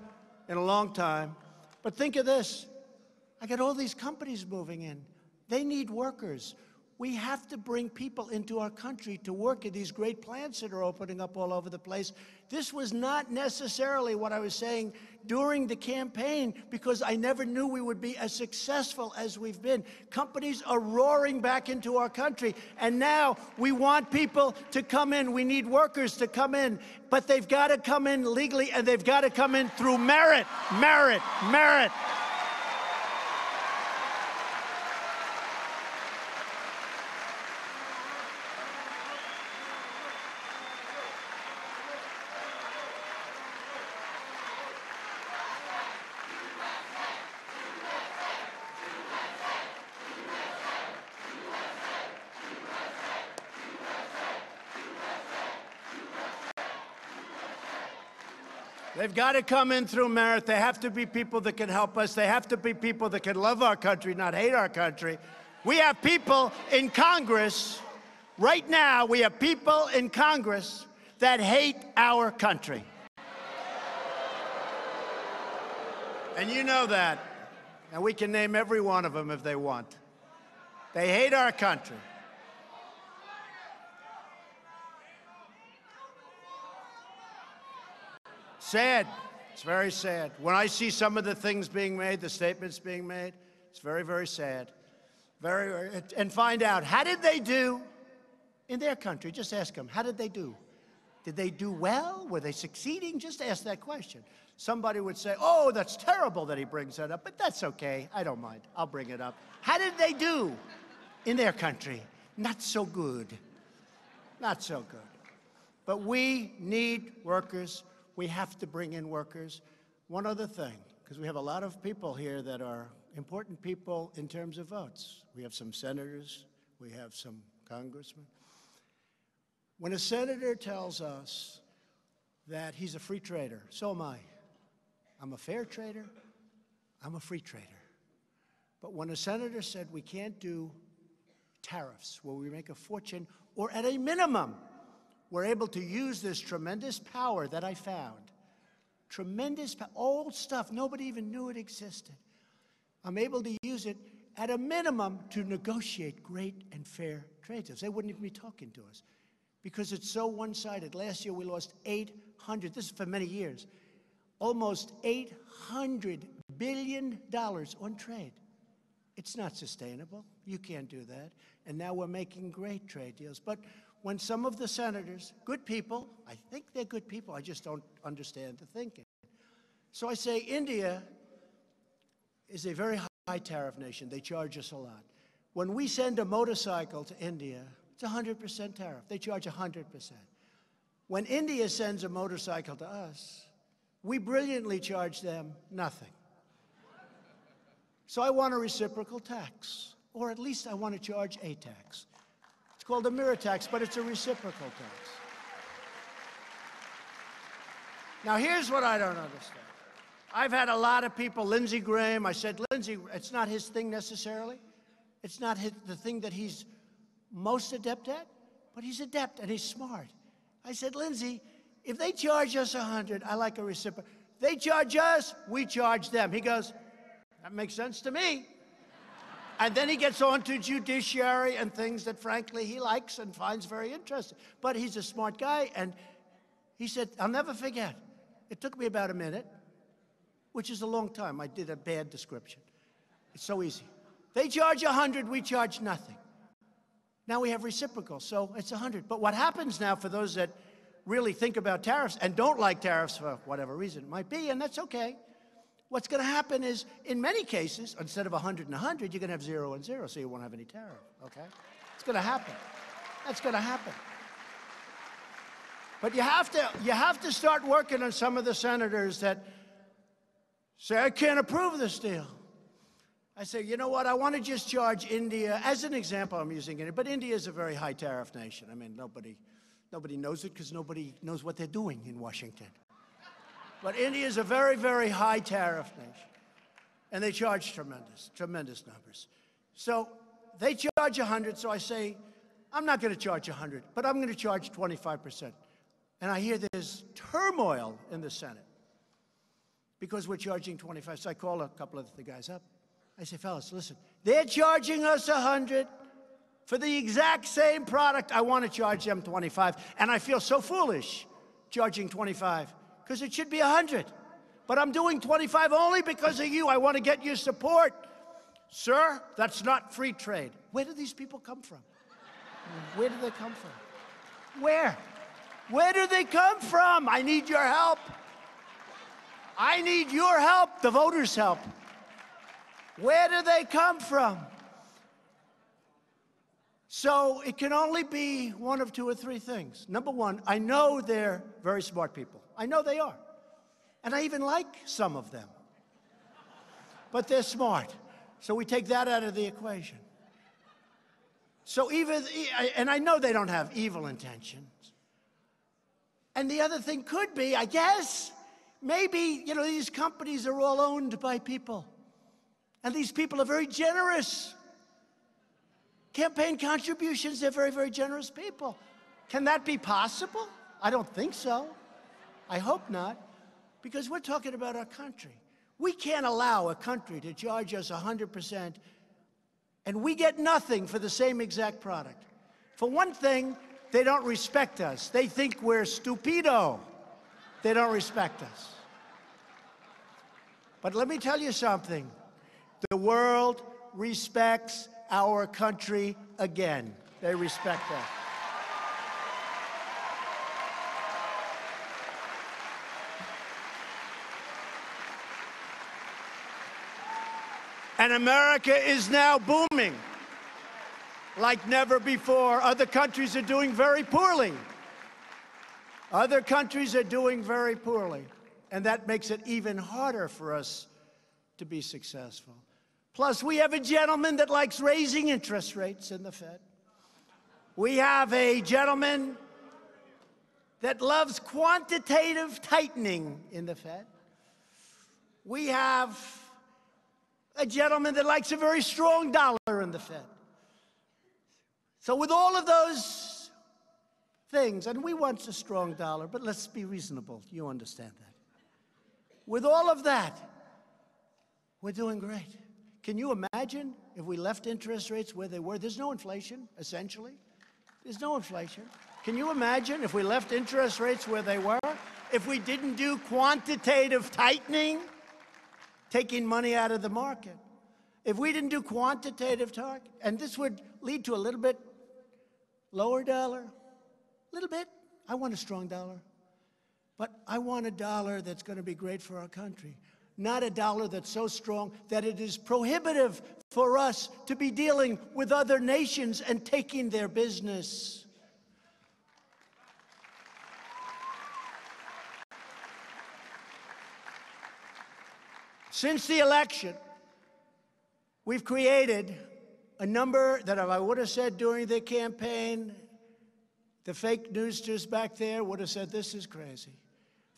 in a long time. But think of this. I got all these companies moving in. They need workers. We have to bring people into our country to work at these great plants that are opening up all over the place. This was not necessarily what I was saying during the campaign, because I never knew we would be as successful as we've been. Companies are roaring back into our country, and now we want people to come in. We need workers to come in, but they've got to come in legally, and they've got to come in through merit, merit, merit. They've got to come in through merit. They have to be people that can help us. They have to be people that can love our country, not hate our country. We have people in Congress, right now, we have people in Congress that hate our country. And you know that. And we can name every one of them if they want. They hate our country. Sad. It's very sad. When I see some of the things being made, the statements being made, it's very, very sad. And find out, how did they do in their country? Just ask them, how did they do? Did they do well? Were they succeeding? Just ask that question. Somebody would say, oh, that's terrible that he brings that up, but that's okay. I don't mind. I'll bring it up. How did they do in their country? Not so good. Not so good. But we need workers. We have to bring in workers. One other thing, because we have a lot of people here that are important people in terms of votes. We have some senators. We have some congressmen. When a senator tells us that he's a free trader, so am I. I'm a fair trader. I'm a free trader. But when a senator said we can't do tariffs where we make a fortune, or at a minimum, we're able to use this tremendous power that I found, tremendous, old stuff, nobody even knew it existed. I'm able to use it at a minimum to negotiate great and fair trade deals. They wouldn't even be talking to us because it's so one-sided. Last year we lost 800, this is for many years, almost $800 billion on trade. It's not sustainable. You can't do that. And now we're making great trade deals. But when some of the senators, good people, I think they're good people, I just don't understand the thinking. So I say India is a very high tariff nation. They charge us a lot. When we send a motorcycle to India, it's 100% tariff. They charge 100%. When India sends a motorcycle to us, we brilliantly charge them nothing. So I want a reciprocal tax, or at least I want to charge a tax. It's called a mirror tax, but it's a reciprocal tax. Now, here's what I don't understand. I've had a lot of people, Lindsey Graham, I said, Lindsey, it's not his thing necessarily. It's not the thing that he's most adept at, but he's adept and he's smart. I said, Lindsey, if they charge us 100, I like a reciprocal. They charge us, we charge them. He goes, that makes sense to me. And then he gets on to judiciary and things that, frankly, he likes and finds very interesting. But he's a smart guy, and he said, I'll never forget. It took me about a minute, which is a long time. I did a bad description. It's so easy. They charge 100, we charge nothing. Now we have reciprocal, so it's 100. But what happens now for those that really think about tariffs and don't like tariffs for whatever reason it might be, and that's okay, what's going to happen is, in many cases, instead of 100 and 100, you're going to have 0 and 0, so you won't have any tariff, okay? It's going to happen. That's going to happen. But you have to start working on some of the senators that say, I can't approve this deal. I say, you know what, I want to just charge India, as an example, I'm using India, but India is a very high tariff nation. I mean, nobody knows it because nobody knows what they're doing in Washington. But India is a very, very high tariff nation. And they charge tremendous numbers. So they charge 100, so I say, I'm not going to charge 100, but I'm going to charge 25%. And I hear there's turmoil in the Senate because we're charging 25. So I call a couple of the guys up. I say, fellas, listen, they're charging us 100 for the exact same product. I want to charge them 25. And I feel so foolish charging 25 because it should be 100. But I'm doing 25 only because of you. I want to get your support. Sir, that's not free trade. Where do these people come from? Where do they come from? Where? Where do they come from? I need your help. I need your help, the voters' help. Where do they come from? So it can only be one of two or three things. Number one, I know they're very smart people. I know they are. And I even like some of them. But they're smart. So we take that out of the equation. So and I know they don't have evil intentions. And the other thing could be, I guess, Maybe, these companies are all owned by people. And these people are very generous. Campaign contributions, they're very, very generous people. Can that be possible? I don't think so. I hope not. Because we're talking about our country. We can't allow a country to charge us 100%, and we get nothing for the same exact product. For one thing, they don't respect us. They think we're stupido. They don't respect us. But let me tell you something. The world respects our country again. They respect us. And America is now booming like never before. Other countries are doing very poorly. Other countries are doing very poorly. And that makes it even harder for us to be successful. Plus, we have a gentleman that likes raising interest rates in the Fed. We have a gentleman that loves quantitative tightening in the Fed. We have a gentleman that likes a very strong dollar in the Fed. So with all of those things, and we want a strong dollar, but let's be reasonable. You understand that. With all of that, we're doing great. Can you imagine if we left interest rates where they were? There's no inflation, essentially. There's no inflation. Can you imagine if we left interest rates where they were? If we didn't do quantitative tightening, taking money out of the market. If we didn't do quantitative tightening, and this would lead to a little bit lower dollar, a little bit. I want a strong dollar. But I want a dollar that's going to be great for our country. Not a dollar that's so strong that it is prohibitive for us to be dealing with other nations and taking their business. Since the election, we've created a number that I would have said during the campaign, the fake newsers back there would have said, this is crazy.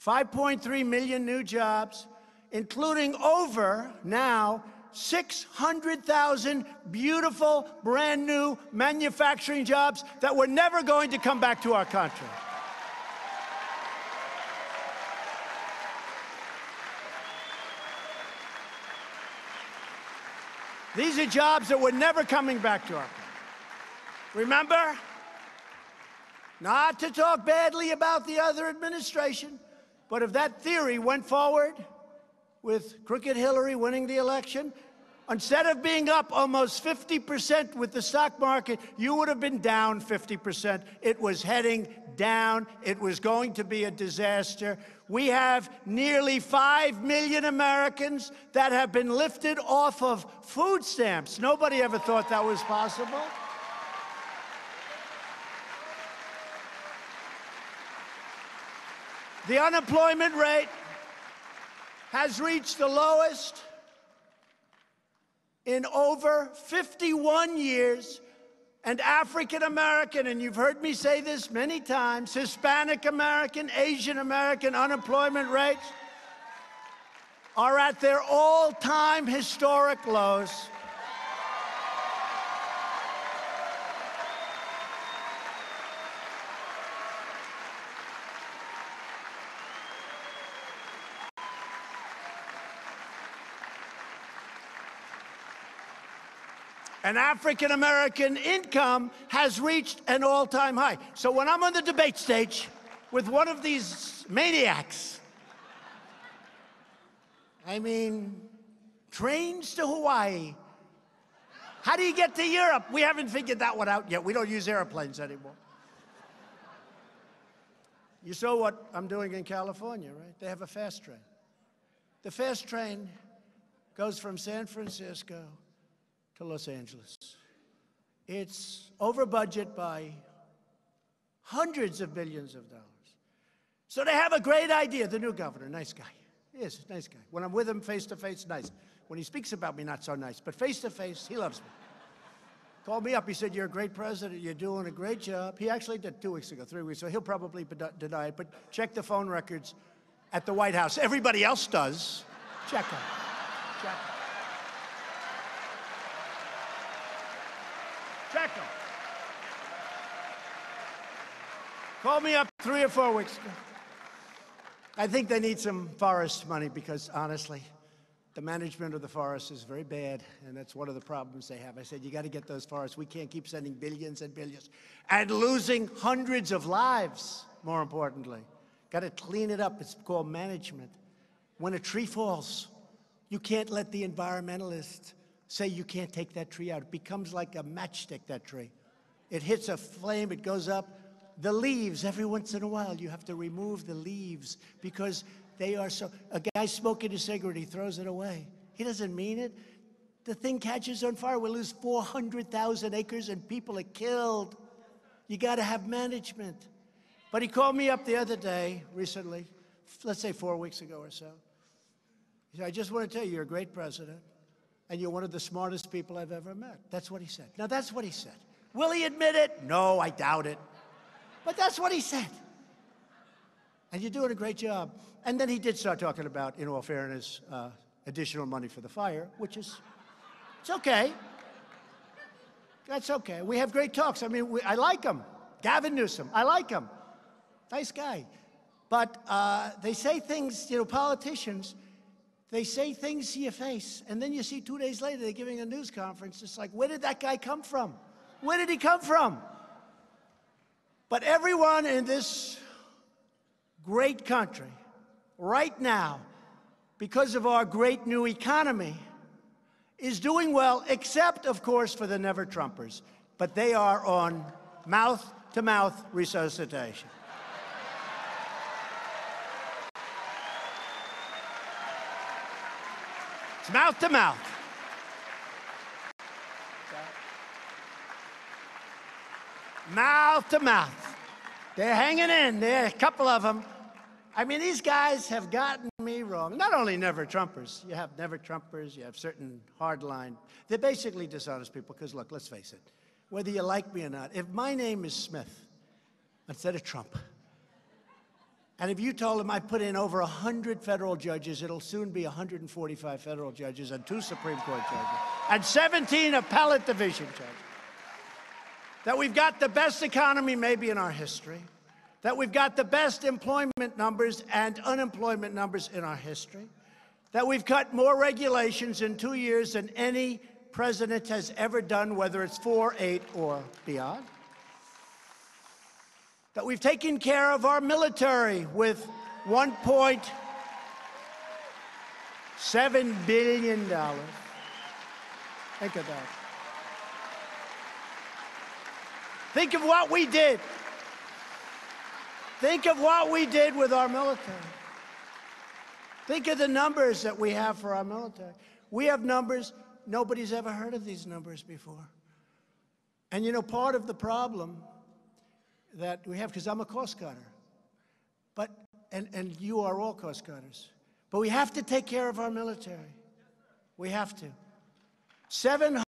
5.3 million new jobs, including over now 600,000 beautiful, brand new manufacturing jobs that were never going to come back to our country. These are jobs that were never coming back to our country. Remember? Not to talk badly about the other administration, but if that theory went forward with crooked Hillary winning the election, instead of being up almost 50% with the stock market, you would have been down 50%. It was heading down. It was going to be a disaster. We have nearly 5 million Americans that have been lifted off of food stamps. Nobody ever thought that was possible. The unemployment rate has reached the lowest in over 51 years. And African American, and you've heard me say this many times, Hispanic American, Asian American unemployment rates are at their all-time historic lows. And African-American income has reached an all-time high. So when I'm on the debate stage with one of these maniacs, I mean, trains to Hawaii. How do you get to Europe? We haven't figured that one out yet. We don't use airplanes anymore. You saw what I'm doing in California, right? They have a fast train. The fast train goes from San Francisco to Los Angeles. It's over budget by hundreds of billions of dollars. So they have a great idea. The new governor, nice guy. He is a nice guy. When I'm with him face to face, nice. When he speaks about me, not so nice. But face to face, he loves me. Called me up. He said, you're a great president. You're doing a great job. He actually did 2 weeks ago, 3 weeks ago. He'll probably deny it, but check the phone records. at the White House. Everybody else does. Check them. Check them. Check them. Called me up 3 or 4 weeks ago. I think they need some forest money because, honestly, the management of the forests is very bad, and that's one of the problems they have. I said, you got to get those forests. We can't keep sending billions and billions and losing hundreds of lives, more importantly. Got to clean it up. It's called management. When a tree falls, you can't let the environmentalists say you can't take that tree out. It becomes like a matchstick, that tree. It hits a flame, it goes up. The leaves, every once in a while, you have to remove the leaves because they are so... A guy smoking a cigarette, he throws it away. He doesn't mean it. The thing catches on fire. We'll lose 400,000 acres and people are killed. You got to have management. But he called me up the other day, recently, let's say 4 weeks ago or so. He said, I just want to tell you, you're a great president, and you're one of the smartest people I've ever met. That's what he said. Now, that's what he said. Will he admit it? No, I doubt it. But that's what he said. And you're doing a great job. And then he did start talking about, in all fairness, additional money for the fire, which is, it's okay. That's okay. We have great talks. I mean, I like him. Gavin Newsom, I like him. Nice guy. But they say things, you know, politicians, they say things to your face, and then you see 2 days later they're giving a news conference. It's like, where did that guy come from? Where did he come from? But everyone in this great country, right now, because of our great new economy, is doing well, except, of course, for the never-Trumpers. But they are on mouth-to-mouth resuscitation. It's mouth-to-mouth. Mouth-to-mouth. They're hanging in there, a couple of them. I mean, these guys have gotten me wrong. Not only never-Trumpers. You have never-Trumpers, you have certain hardline. They're basically dishonest people, because, look, let's face it. Whether you like me or not, if my name is Smith instead of Trump, and if you told them I put in over 100 federal judges, it'll soon be 145 federal judges and 2 Supreme Court judges and 17 appellate division judges. That we've got the best economy maybe in our history, that we've got the best employment numbers and unemployment numbers in our history, that we've cut more regulations in 2 years than any president has ever done, whether it's 4, 8, or beyond, that we've taken care of our military with $1.7 billion. Think of that. Think of what we did. Think of what we did with our military. Think of the numbers that we have for our military. We have numbers, nobody's ever heard of these numbers before. And you know, part of the problem that we have, because I'm a cost cutter, but, and you are all cost cutters, but we have to take care of our military. We have to. 700.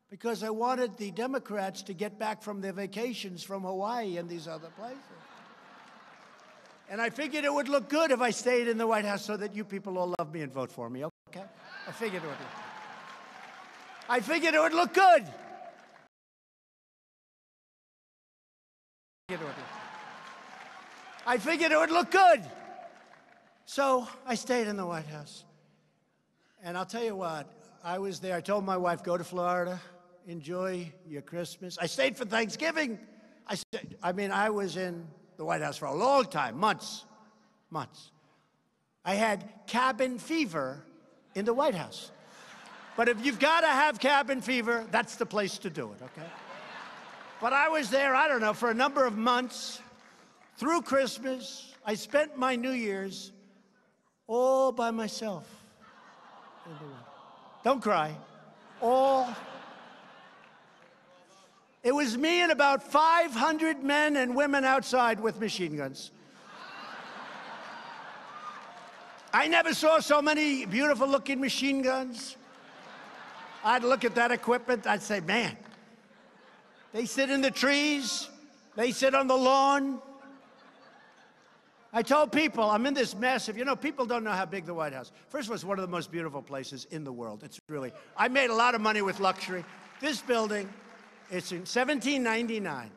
Because I wanted the Democrats to get back from their vacations from Hawaii and these other places. And I figured it would look good if I stayed in the White House so that you people all love me and vote for me, okay? I figured it would. I figured it would look good. I figured it would look good. So I stayed in the White House. And I'll tell you what, I was there. I told my wife, go to Florida, enjoy your Christmas. I stayed for Thanksgiving. I was in the White House for a long time, months. I had cabin fever in the White House. But if you've got to have cabin fever, that's the place to do it, okay? But I was there, I don't know, for a number of months. Through Christmas, I spent my New Year's all by myself. Don't cry. It was me and about 500 men and women outside with machine guns. I never saw so many beautiful-looking machine guns. I'd look at that equipment, I'd say, man, they sit in the trees, they sit on the lawn. I told people, I'm in this massive, people don't know how big the White House. First of all, it's one of the most beautiful places in the world. It's really, I made a lot of money with luxury. This building, it's in 1799,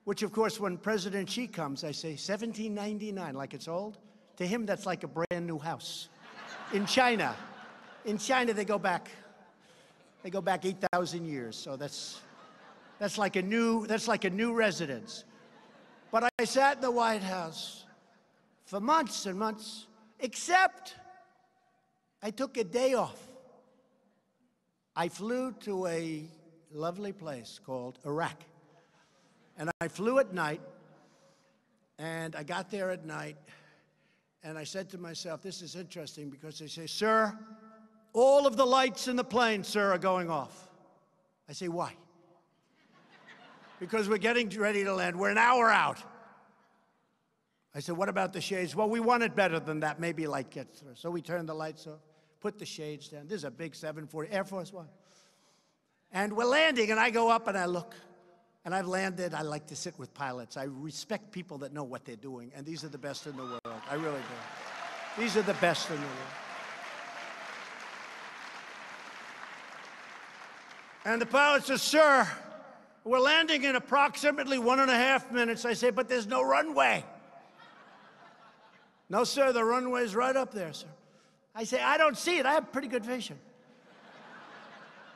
which of course, when President Xi comes, I say 1799, like it's old. To him, that's like a brand new house. In China, they go back 8,000 years. So that's like a new residence. But I sat in the White House for months and months, except I took a day off. I flew to a lovely place called Iraq. And I flew at night, and I got there at night, and I said to myself, this is interesting, because they say, sir, all of the lights in the plane, sir, are going off. I say, why? Because we're getting ready to land. We're an hour out. I said, what about the shades? Well, we want it better than that. Maybe light gets through. So we turned the lights off, put the shades down. This is a big 740 Air Force One. And we're landing, and I go up and I look. And I've landed. I like to sit with pilots. I respect people that know what they're doing, and these are the best in the world. I really do. These are the best in the world. And the pilot says, sir, we're landing in approximately 1.5 minutes. I say, but there's no runway. No, sir, the runway's right up there, sir. I say, I don't see it. I have pretty good vision.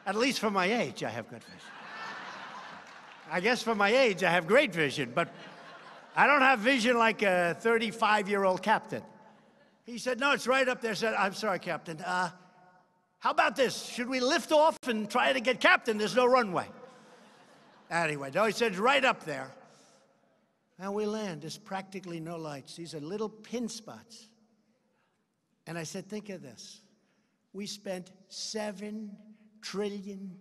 At least for my age, I have good vision. I guess for my age, I have great vision, but I don't have vision like a 35-year-old captain. He said, no, it's right up there. I said, I'm sorry, Captain. How about this? Should we lift off and try to get Captain? There's no runway. Anyway, no, he said, right up there. And we land. There's practically no lights. These are little pin spots. And I said, think of this. We spent $7 trillion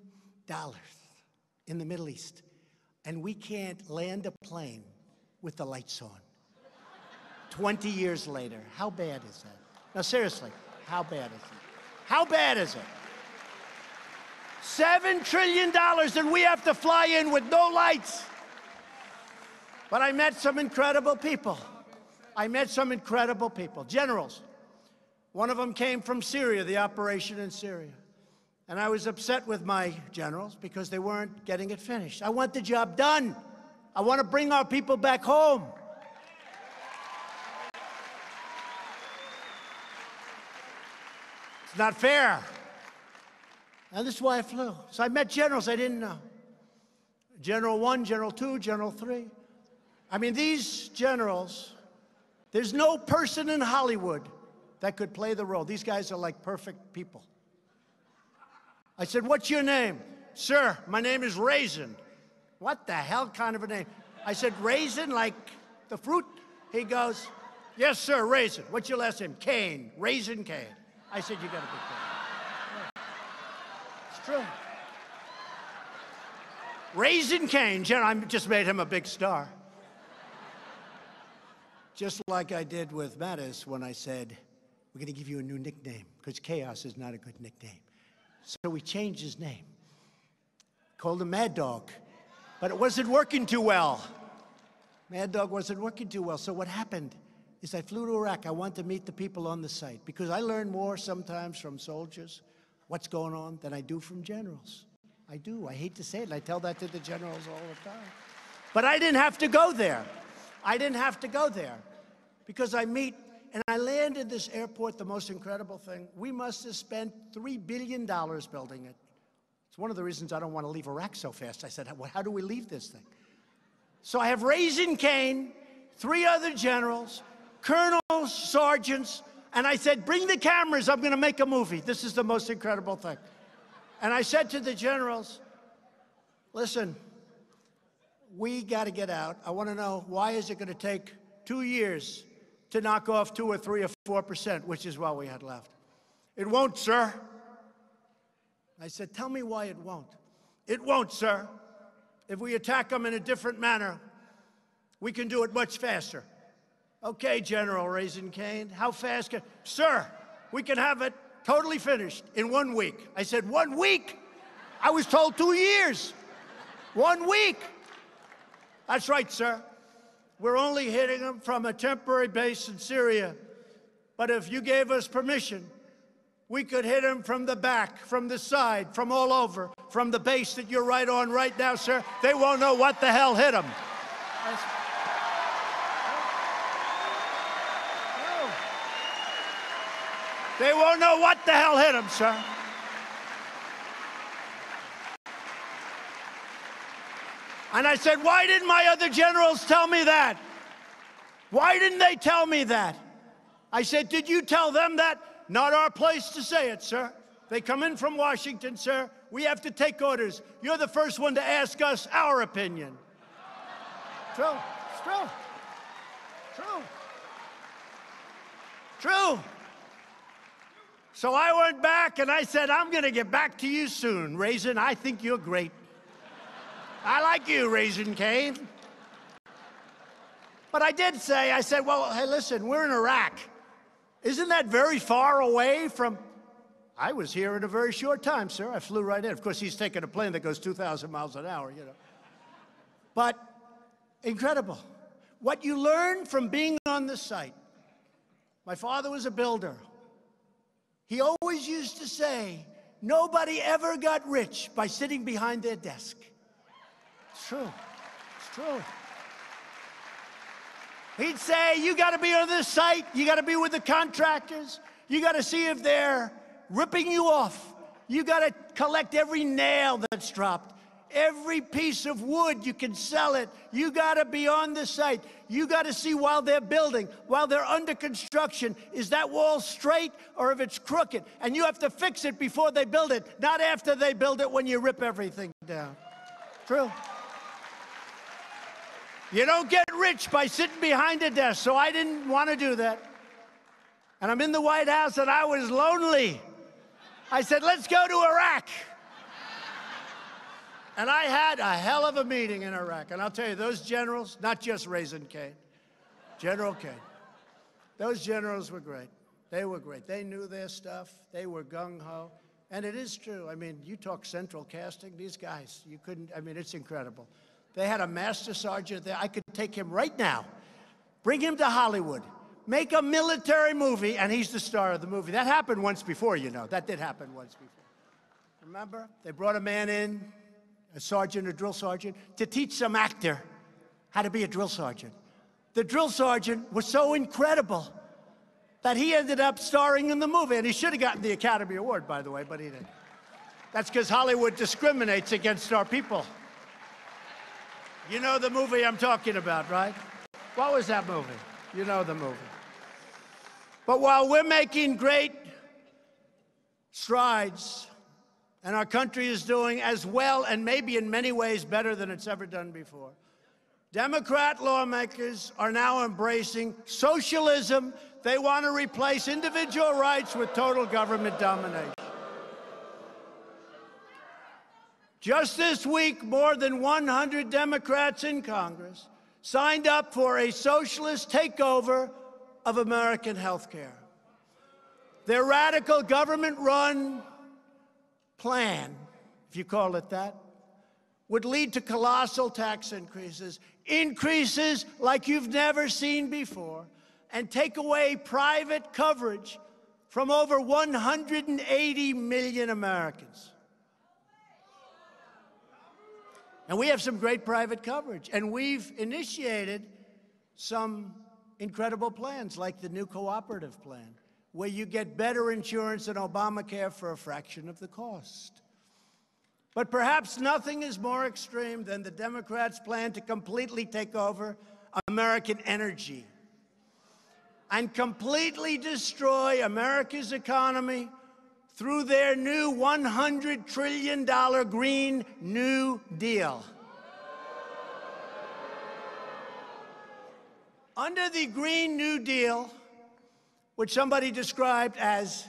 in the Middle East. And we can't land a plane with the lights on. 20 years later. How bad is that? Now, seriously, how bad is it? How bad is it? $7 trillion, and we have to fly in with no lights. But I met some incredible people. Generals. One of them came from Syria, the operation in Syria. And I was upset with my generals because they weren't getting it finished. I want the job done. I want to bring our people back home. It's not fair. And this is why I flew. So I met generals I didn't know. General 1, General 2, General 3. I mean, these generals, there's no person in Hollywood that could play the role. These guys are like perfect people. I said, what's your name? Sir, my name is Raisin. What the hell kind of a name? I said, Raisin, like the fruit? He goes, yes, sir, Raisin. What's your last name? Kane, Raisin Kane. I said, you gotta be kidding. Yeah. It's true. Raisin Kane, I just made him a big star. Just like I did with Meadows when I said, we're gonna give you a new nickname, because Chaos is not a good nickname. So we changed his name, called him Mad Dog, but it wasn't working too well. Mad Dog wasn't working too well. So what happened is I flew to Iraq. I wanted to meet the people on the site because I learn more sometimes from soldiers, what's going on, than I do from generals. I do. I hate to say it, and I tell that to the generals all the time. But I didn't have to go there. I didn't have to go there because I meet And I landed this airport, the most incredible thing. We must have spent $3 billion building it. It's one of the reasons I don't want to leave Iraq so fast. I said, well, how do we leave this thing? So I have Raising Cane, 3 other generals, colonels, sergeants, and I said, bring the cameras, I'm going to make a movie. This is the most incredible thing. And I said to the generals, listen, we got to get out. I want to know, why is it going to take 2 years to knock off 2 or 3 or 4%, which is what we had left? It won't, sir. I said, tell me why it won't. It won't, sir. If we attack them in a different manner, we can do it much faster. Okay, General Raising Cane, how fast can... Sir, we can have it totally finished in 1 week. I said, 1 week? I was told 2 years. 1 week. That's right, sir. We're only hitting them from a temporary base in Syria. But if you gave us permission, we could hit them from the back, from the side, from all over, from the base that you're right on right now, sir. They won't know what the hell hit them. They won't know what the hell hit them, sir. And I said, why didn't my other generals tell me that? Why didn't they tell me that? I said, did you tell them that? Not our place to say it, sir. They come in from Washington, sir. We have to take orders. You're the first one to ask us our opinion. True. It's true. True. True. So I went back and I said, I'm going to get back to you soon, Raisin. I think you're great. I like you, Raising Cane. But I did say, I said, well, hey, listen, we're in Iraq. Isn't that very far away from... I was here in a very short time, sir. I flew right in. Of course, he's taking a plane that goes 2,000 miles an hour, you know. But incredible. What you learn from being on the site. My father was a builder. He always used to say, nobody ever got rich by sitting behind their desk. It's true. It's true. He'd say, you got to be on this site. You got to be with the contractors. You got to see if they're ripping you off. You got to collect every nail that's dropped. Every piece of wood, you can sell it. You got to be on the site. You got to see while they're building, while they're under construction, is that wall straight or if it's crooked? And you have to fix it before they build it, not after they build it when you rip everything down. True. You don't get rich by sitting behind a desk, so I didn't want to do that. And I'm in the White House, and I was lonely. I said, let's go to Iraq. And I had a hell of a meeting in Iraq. And I'll tell you, those generals, not just Raising Cane, General Cane, those generals were great. They were great. They knew their stuff. They were gung-ho. And it is true. I mean, you talk central casting, these guys, you couldn't, I mean, it's incredible. They had a master sergeant there. I could take him right now, bring him to Hollywood, make a military movie, and he's the star of the movie. That happened once before, you know. That did happen once before. Remember? They brought a man in, a sergeant, a drill sergeant, to teach some actor how to be a drill sergeant. The drill sergeant was so incredible that he ended up starring in the movie. And he should have gotten the Academy Award, by the way, but he didn't. That's because Hollywood discriminates against our people. You know the movie I'm talking about, right? What was that movie? You know the movie. But while we're making great strides, and our country is doing as well and maybe in many ways better than it's ever done before, Democrat lawmakers are now embracing socialism. They want to replace individual rights with total government domination. Just this week, more than 100 Democrats in Congress signed up for a socialist takeover of American health care. Their radical government-run plan, if you call it that, would lead to colossal tax increases, increases like you've never seen before, and take away private coverage from over 180 million Americans. And we have some great private coverage, and we've initiated some incredible plans like the new cooperative plan, where you get better insurance than Obamacare for a fraction of the cost. But perhaps nothing is more extreme than the Democrats' plan to completely take over American energy and completely destroy America's economy through their new $100 trillion Green New Deal. Under the Green New Deal, which somebody described as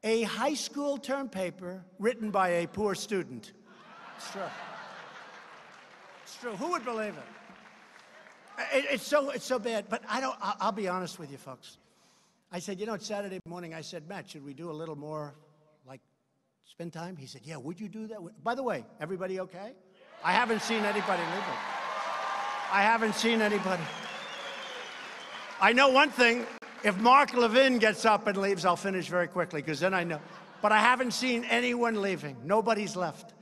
a high school term paper written by a poor student. It's true. It's true. Who would believe it? It's so bad. But I'll be honest with you, folks. I said, it's Saturday morning. I said, Matt, should we do a little more, like, spend time? He said, yeah, would you do that? By the way, everybody okay? I haven't seen anybody leaving. I haven't seen anybody. I know one thing. If Mark Levin gets up and leaves, I'll finish very quickly, because then I know. But I haven't seen anyone leaving. Nobody's left.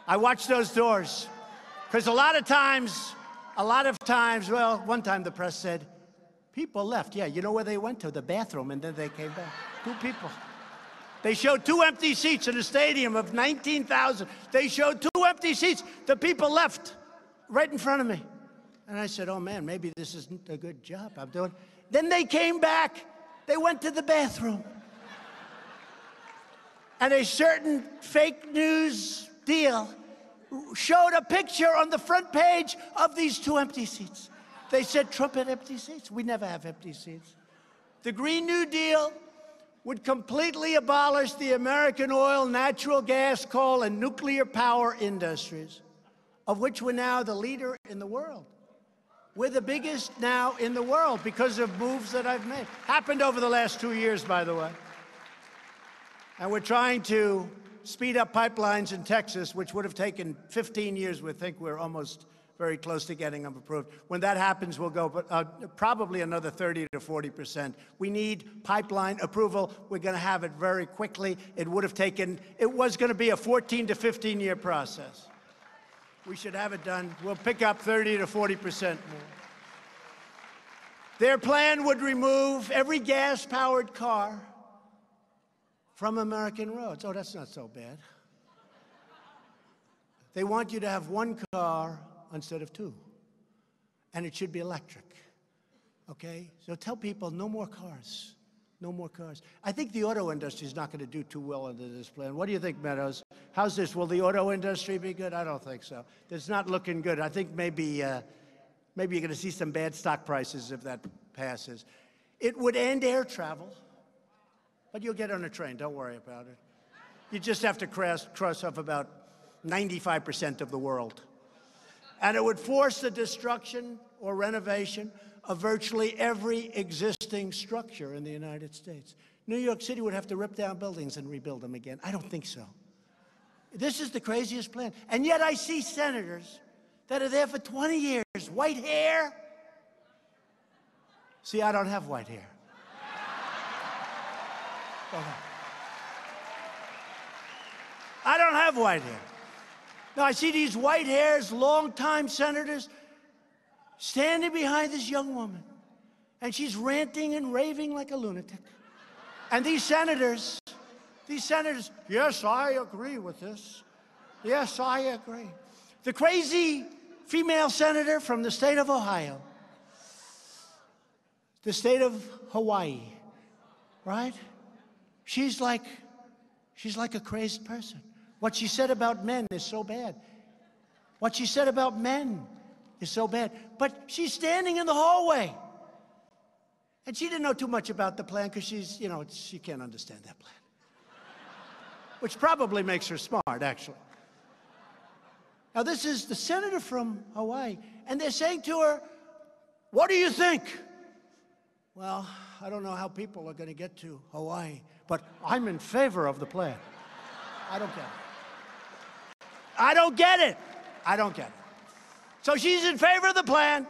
I watch those doors. Because a lot of times, well, one time the press said, people left. Yeah, you know where they went to? The bathroom, and then they came back. 2 people. They showed 2 empty seats in a stadium of 19,000. They showed 2 empty seats. The people left right in front of me. And I said, oh, man, maybe this isn't a good job I'm doing. Then they came back. They went to the bathroom. And a certain fake news deal showed a picture on the front page of these 2 empty seats. They said, Trump had empty seats. We never have empty seats. The Green New Deal would completely abolish the American oil, natural gas, coal, and nuclear power industries, of which we're now the leader in the world. We're the biggest now in the world because of moves that I've made. Happened over the last 2 years, by the way. And we're trying to speed up pipelines in Texas, which would have taken 15 years. We think we're almost very close to getting them approved. When that happens, we'll go probably another 30 to 40%. We need pipeline approval. We're going to have it very quickly. It was going to be a 14 to 15-year process. We should have it done. We'll pick up 30 to 40% more. Their plan would remove every gas-powered car from American roads. Oh, that's not so bad. They want you to have 1 car instead of 2. And it should be electric. Okay? So tell people no more cars. No more cars. I think the auto industry is not going to do too well under this plan. What do you think, Meadows? How's this? Will the auto industry be good? I don't think so. It's not looking good. I think maybe you're going to see some bad stock prices if that passes. It would end air travel, but you'll get on a train. Don't worry about it. You just have to cross off about 95% of the world. And it would force the destruction or renovation of virtually every existing structure in the United States. New York City would have to rip down buildings and rebuild them again. I don't think so. This is the craziest plan. And yet I see senators that are there for 20 years. White hair. See, I don't have white hair. I don't have white hair. Now, I see these white hairs, long-time senators, standing behind this young woman, and she's ranting and raving like a lunatic. And these senators, yes, I agree with this. Yes, I agree. The crazy female senator from the state of Ohio, the state of Hawaii, right? She's like a crazed person. What she said about men is so bad. What she said about men is so bad. But she's standing in the hallway. And she didn't know too much about the plan because she can't understand that plan. Which probably makes her smart, actually. Now, this is the senator from Hawaii, and they're saying to her, what do you think? Well, I don't know how people are going to get to Hawaii, but I'm in favor of the plan. I don't get it. I don't get it. I don't get it. So she's in favor of the plan,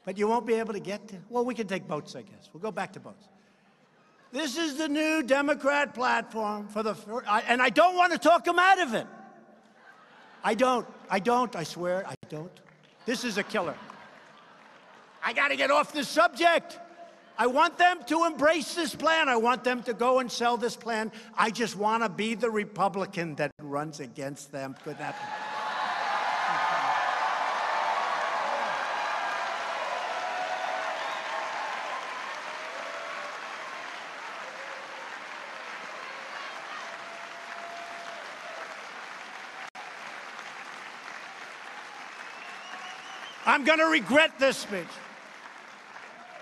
but you won't be able to get to, well, we can take boats, I guess. We'll go back to boats. This is the new Democrat platform for the, and I don't want to talk them out of it. I swear, I don't. This is a killer. I got to get off this subject. I want them to embrace this plan. I want them to go and sell this plan. I just want to be the Republican that runs against them. Could that be? I'm going to regret this speech.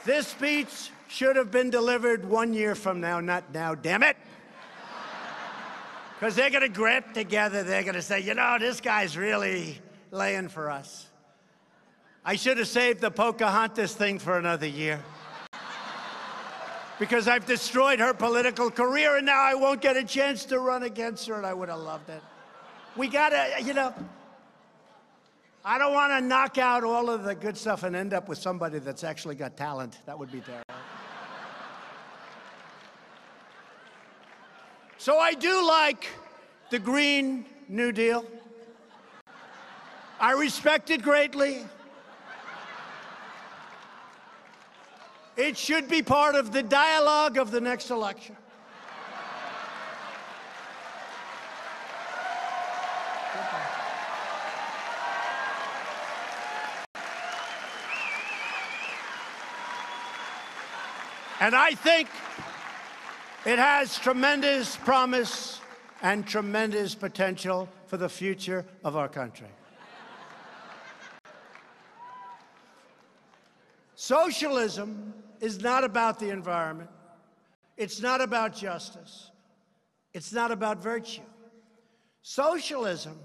This speech should have been delivered 1 year from now, not now, damn it. Because they're going to grip together. They're going to say, you know, this guy's really laying for us. I should have saved the Pocahontas thing for another year. Because I've destroyed her political career, and now I won't get a chance to run against her, and I would have loved it. We got to, you know, I don't want to knock out all of the good stuff and end up with somebody that's actually got talent. That would be terrible. So I do like the Green New Deal. I respect it greatly. It should be part of the dialogue of the next election. And I think it has tremendous promise and tremendous potential for the future of our country. Socialism is not about the environment. It's not about justice. It's not about virtue. Socialism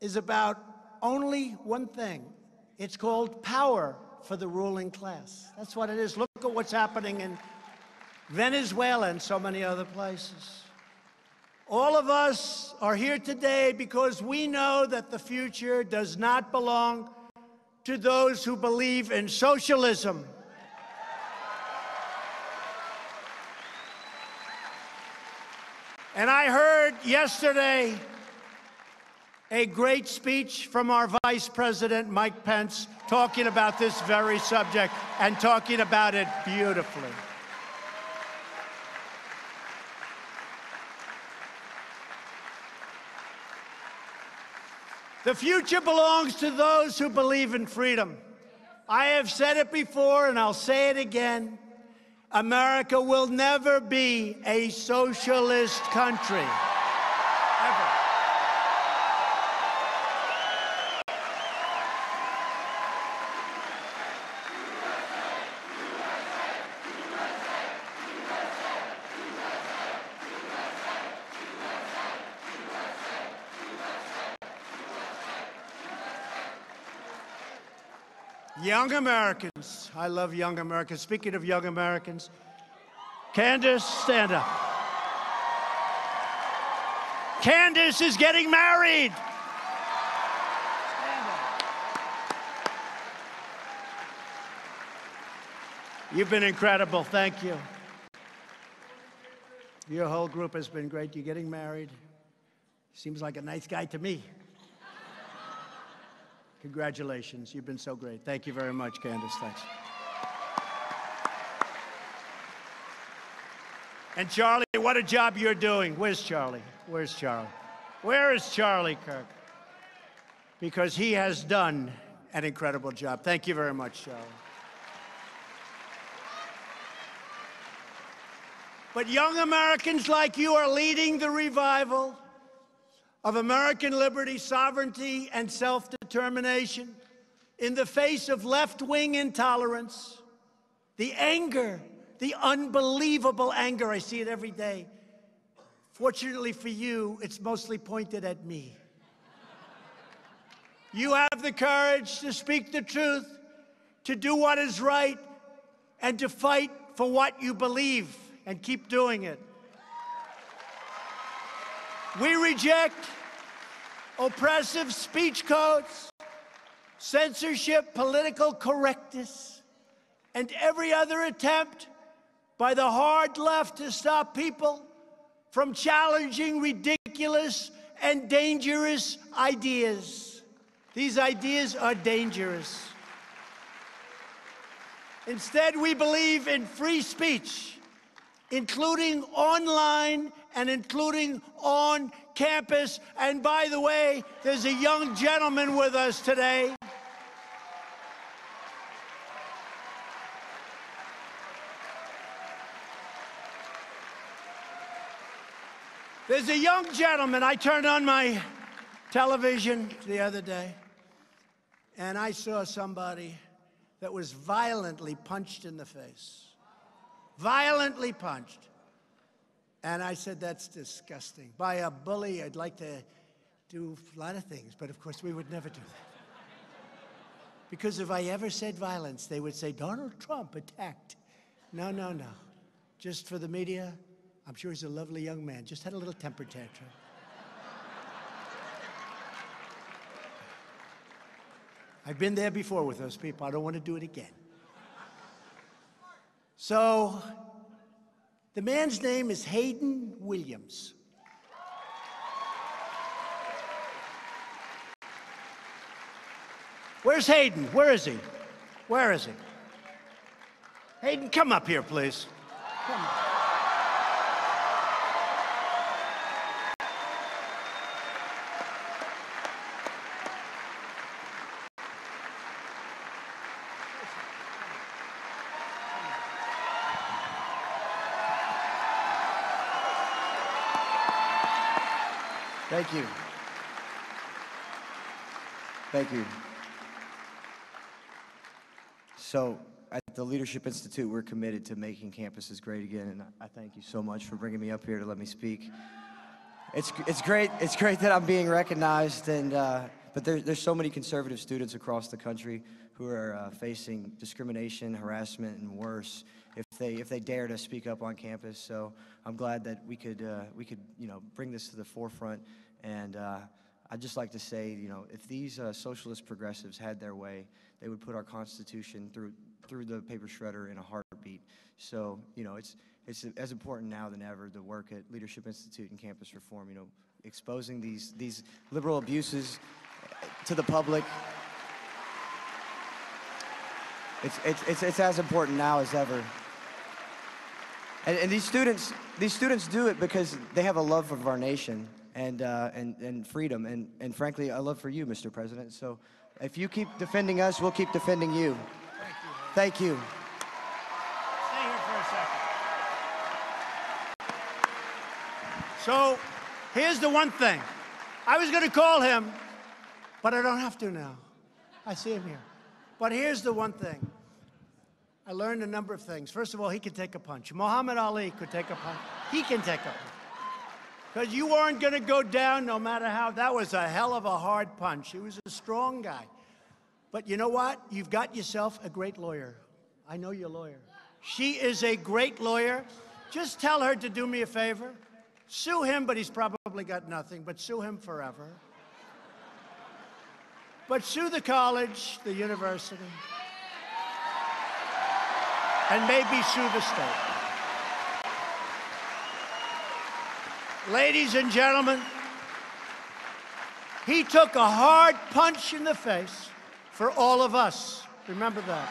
is about only one thing. It's called power for the ruling class. That's what it is. Look at what's happening in Venezuela and so many other places. All of us are here today because we know that the future does not belong to those who believe in socialism. And I heard yesterday a great speech from our Vice President, Mike Pence, talking about this very subject and talking about it beautifully. The future belongs to those who believe in freedom. I have said it before, and I'll say it again. America will never be a socialist country. Ever. Young Americans. I love young Americans. Speaking of young Americans, Candace, stand up. Candace is getting married. Stand up. You've been incredible. Thank you. Your whole group has been great. You're getting married. Seems like a nice guy to me. Congratulations. You've been so great. Thank you very much, Candace. Thanks. And Charlie, what a job you're doing. Where's Charlie? Where's Charlie? Where is Charlie Kirk? Because he has done an incredible job. Thank you very much, Charlie. But young Americans like you are leading the revival of American liberty, sovereignty, and self-determination in the face of left-wing intolerance, the anger, the unbelievable anger. I see it every day. Fortunately for you, it's mostly pointed at me. You have the courage to speak the truth, to do what is right, and to fight for what you believe, and keep doing it. We reject oppressive speech codes, censorship, political correctness, and every other attempt by the hard left to stop people from challenging ridiculous and dangerous ideas. These ideas are dangerous. Instead, we believe in free speech, including online and including on campus. And by the way, there's a young gentleman with us today. There's a young gentleman. I turned on my television the other day, and I saw somebody that was violently punched in the face. Violently punched. And I said, that's disgusting. By a bully, I'd like to do a lot of things, but of course we would never do that. Because if I ever said violence, they would say, Donald Trump attacked. No, no, no. Just for the media, I'm sure he's a lovely young man. Just had a little temper tantrum. I've been there before with those people. I don't want to do it again. So, the man's name is Hayden Williams. Where's Hayden? Where is he? Where is he? Hayden, come up here, please. Come up.
Thank you. Thank you. So, at the Leadership Institute, we're committed to making campuses great again, and I thank you so much for bringing me up here to let me speak. It's great that I'm being recognized, and but there's so many conservative students across the country who are facing discrimination, harassment, and worse if they dare to speak up on campus. So I'm glad that we could bring this to the forefront. And I'd just like to say, if these socialist progressives had their way, they would put our Constitution through the paper shredder in a heartbeat. So it's as important now than ever to work at Leadership Institute and campus reform. Exposing these liberal abuses to the public. It's as important now as ever. And these students do it because they have a love of our nation and freedom and frankly a love for you, Mr. President. So if you keep defending us, we'll keep defending you. Thank you.
Stay here for a second. So here's the one thing. I was going to call him, but I don't have to now. I see him here. But here's the one thing. I learned a number of things. First of all, he could take a punch. Muhammad Ali could take a punch. He can take a punch. Because you weren't going to go down no matter how. That was a hell of a hard punch. He was a strong guy. But you know what? You've got yourself a great lawyer. I know your lawyer. She is a great lawyer. Just tell her to do me a favor. Sue him, but he's probably got nothing. But sue him forever. But sue the college, the university. And maybe sue the state. Ladies and gentlemen, he took a hard punch in the face for all of us. Remember that.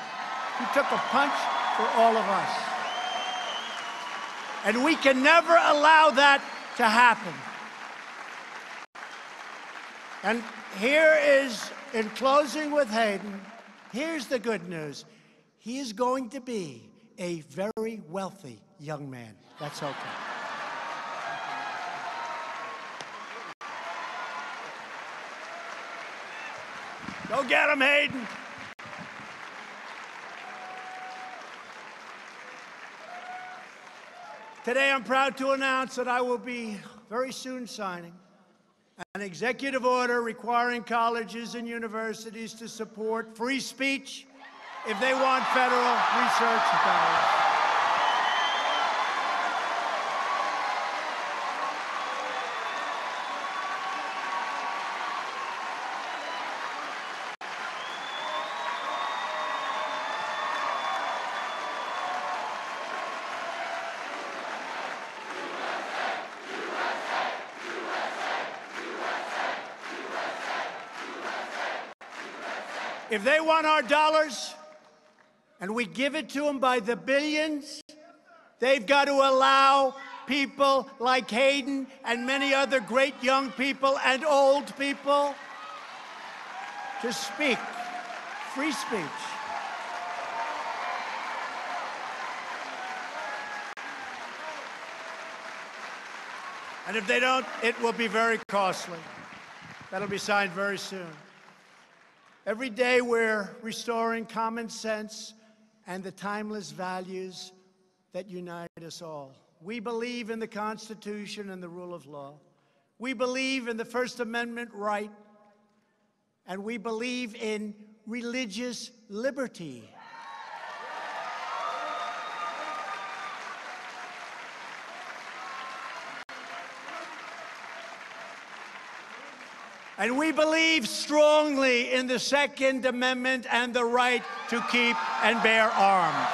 He took a punch for all of us. And we can never allow that to happen. And here is, in closing with Hayden, here's the good news. He is going to be a very wealthy young man. That's okay. Go get him, Hayden. Today, I'm proud to announce that I will be very soon signing an executive order requiring colleges and universities to support free speech if they want federal research dollars. If they want our dollars, and we give it to them by the billions, they've got to allow people like Hayden and many other great young people and old people to speak. Free speech. And if they don't, it will be very costly. That'll be signed very soon. Every day we're restoring common sense and the timeless values that unite us all. We believe in the Constitution and the rule of law. We believe in the First Amendment right. And we believe in religious liberty. And we believe strongly in the Second Amendment and the right to keep and bear arms.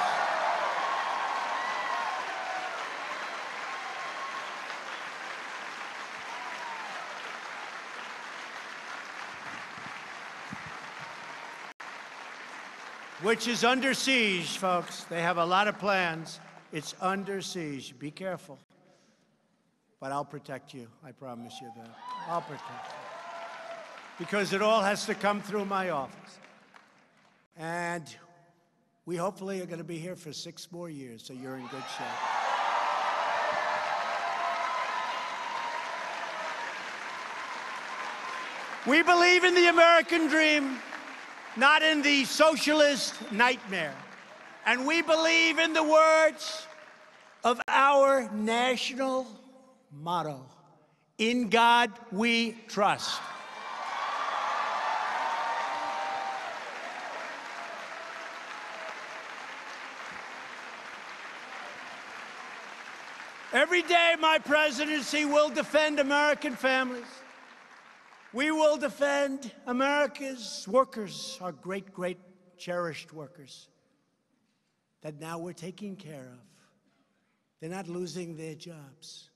Which is under siege, folks. They have a lot of plans. It's under siege. Be careful. But I'll protect you. I promise you that. I'll protect you. Because it all has to come through my office. And we hopefully are going to be here for 6 more years, so you're in good shape. We believe in the American dream, not in the socialist nightmare. And we believe in the words of our national motto, "In God we trust." Every day, my presidency will defend American families. We will defend America's workers, our great, great cherished workers that now we're taking care of. They're not losing their jobs.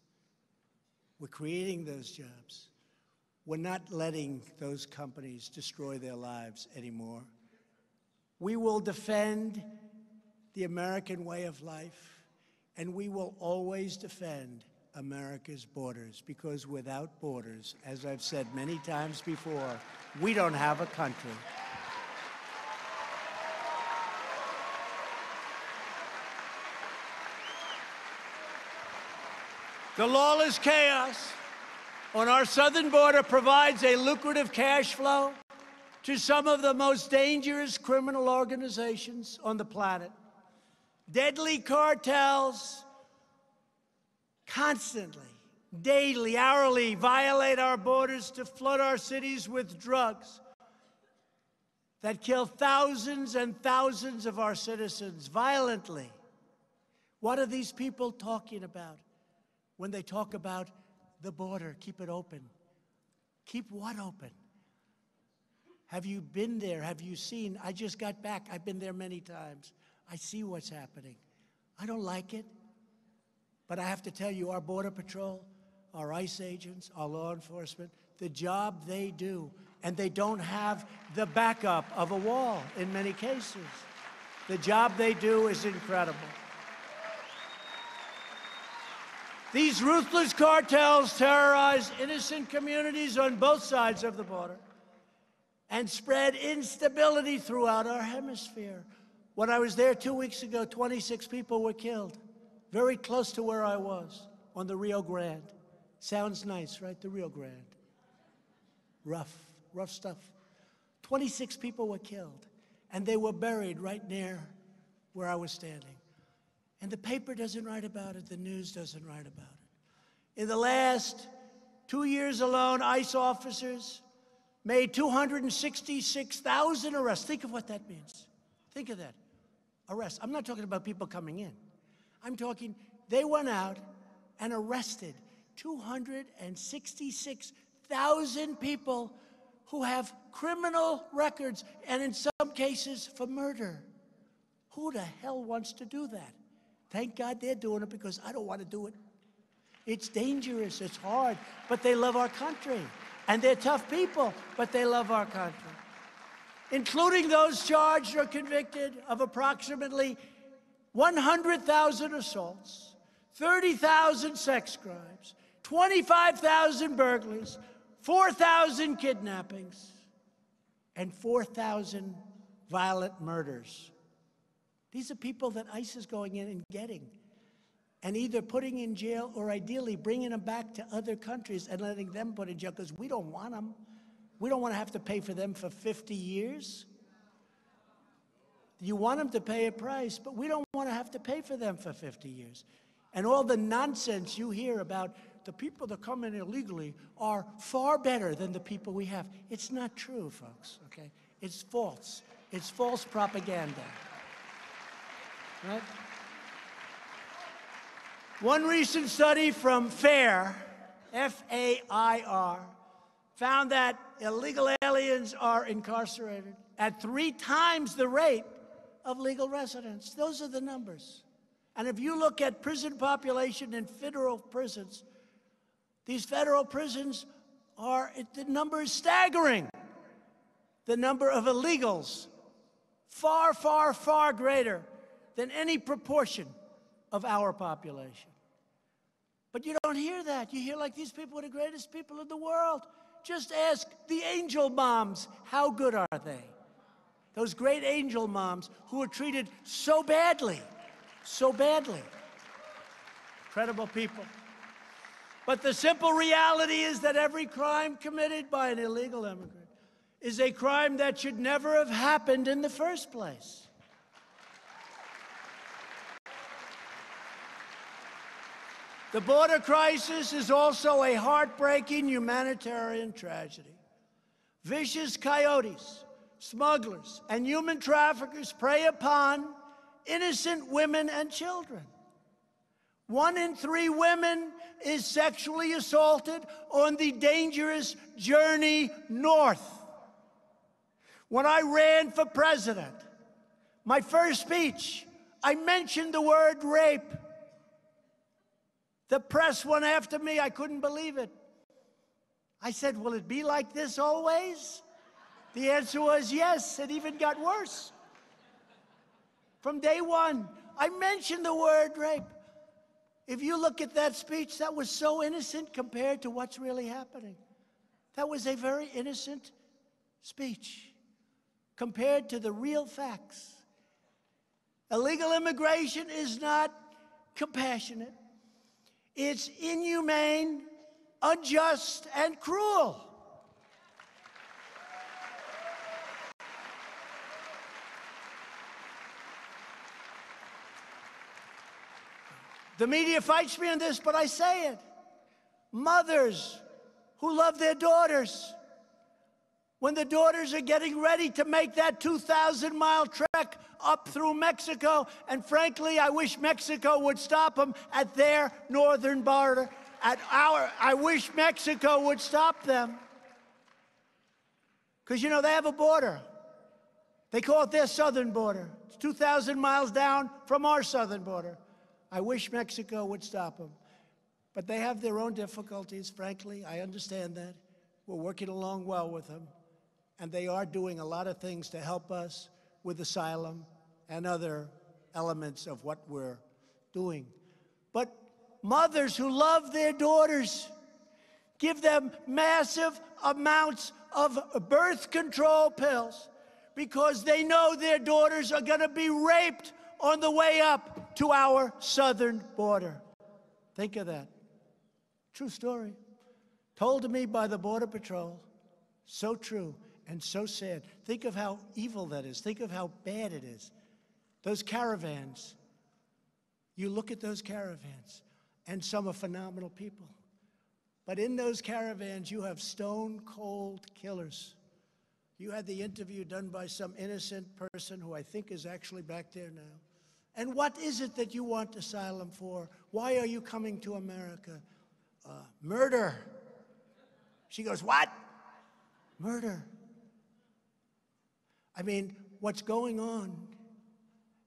We're creating those jobs. We're not letting those companies destroy their lives anymore. We will defend the American way of life. And we will always defend America's borders, because without borders, as I've said many times before, we don't have a country. The lawless chaos on our southern border provides a lucrative cash flow to some of the most dangerous criminal organizations on the planet. Deadly cartels constantly, daily, hourly violate our borders to flood our cities with drugs that kill thousands and thousands of our citizens violently. What are these people talking about when they talk about the border? Keep it open. Keep what open? Have you been there? Have you seen? I just got back. I've been there many times. I see what's happening. I don't like it, but I have to tell you, our Border Patrol, our ICE agents, our law enforcement, the job they do, and they don't have the backup of a wall in many cases. The job they do is incredible. These ruthless cartels terrorize innocent communities on both sides of the border and spread instability throughout our hemisphere. When I was there 2 weeks ago, 26 people were killed, very close to where I was, on the Rio Grande. Sounds nice, right? The Rio Grande. Rough stuff. 26 people were killed, and they were buried right near where I was standing. And the paper doesn't write about it, the news doesn't write about it. In the last 2 years alone, ICE officers made 266,000 arrests. Think of what that means. Think of that. Arrests. I'm not talking about people coming in. I'm talking, they went out and arrested 266,000 people who have criminal records, and in some cases for murder. Who the hell wants to do that? Thank God they're doing it, because I don't want to do it. It's dangerous, it's hard, but they love our country. And they're tough people, but they love our country. including those charged or convicted of approximately 100,000 assaults, 30,000 sex crimes, 25,000 burglaries, 4,000 kidnappings, and 4,000 violent murders. These are people that ICE is going in and getting, and either putting in jail or ideally bringing them back to other countries and letting them put in jail because we don't want them. We don't want to have to pay for them for 50 years. You want them to pay a price, but we don't want to have to pay for them for 50 years. And all the nonsense you hear about the people that come in illegally are far better than the people we have. It's not true, folks, okay? It's false. It's false propaganda, right? One recent study from FAIR, F-A-I-R, found that illegal aliens are incarcerated at 3 times the rate of legal residents. Those are the numbers. And if you look at prison population in federal prisons, these federal prisons the number is staggering. The number of illegals, far, far, far greater than any proportion of our population. But you don't hear that. You hear like these people are the greatest people in the world. Just ask the angel moms, how good are they? Those great angel moms who are treated so badly, so badly. Incredible people. But the simple reality is that every crime committed by an illegal immigrant is a crime that should never have happened in the first place. The border crisis is also a heartbreaking humanitarian tragedy. Vicious coyotes, smugglers, and human traffickers prey upon innocent women and children. 1 in 3 women is sexually assaulted on the dangerous journey north. When I ran for president, my first speech, I mentioned the word rape. The press went after me. I couldn't believe it. I said, will it be like this always? The answer was yes. It even got worse. From day one, I mentioned the word rape. If you look at that speech, that was so innocent compared to what's really happening. That was a very innocent speech compared to the real facts. Illegal immigration is not compassionate. It's inhumane, unjust, and cruel. The media fights me on this, but I say it. Mothers who love their daughters, when the daughters are getting ready to make that 2,000-mile trek up through Mexico, and frankly, I wish Mexico would stop them at their northern border. I wish Mexico would stop them. Because, you know, they have a border. They call it their southern border. It's 2,000 miles down from our southern border. I wish Mexico would stop them. But they have their own difficulties, frankly. I understand that. We're working along well with them. And they are doing a lot of things to help us with asylum and other elements of what we're doing. But mothers who love their daughters give them massive amounts of birth control pills because they know their daughters are going to be raped on the way up to our southern border. Think of that. True story. Told to me by the Border Patrol. So true and so sad. Think of how evil that is. Think of how bad it is. Those caravans. You look at those caravans, and some are phenomenal people. But in those caravans, you have stone-cold killers. You had the interview done by some innocent person who I think is actually back there now. And what is it that you want asylum for? Why are you coming to America? Murder. She goes, what? Murder. I mean, what's going on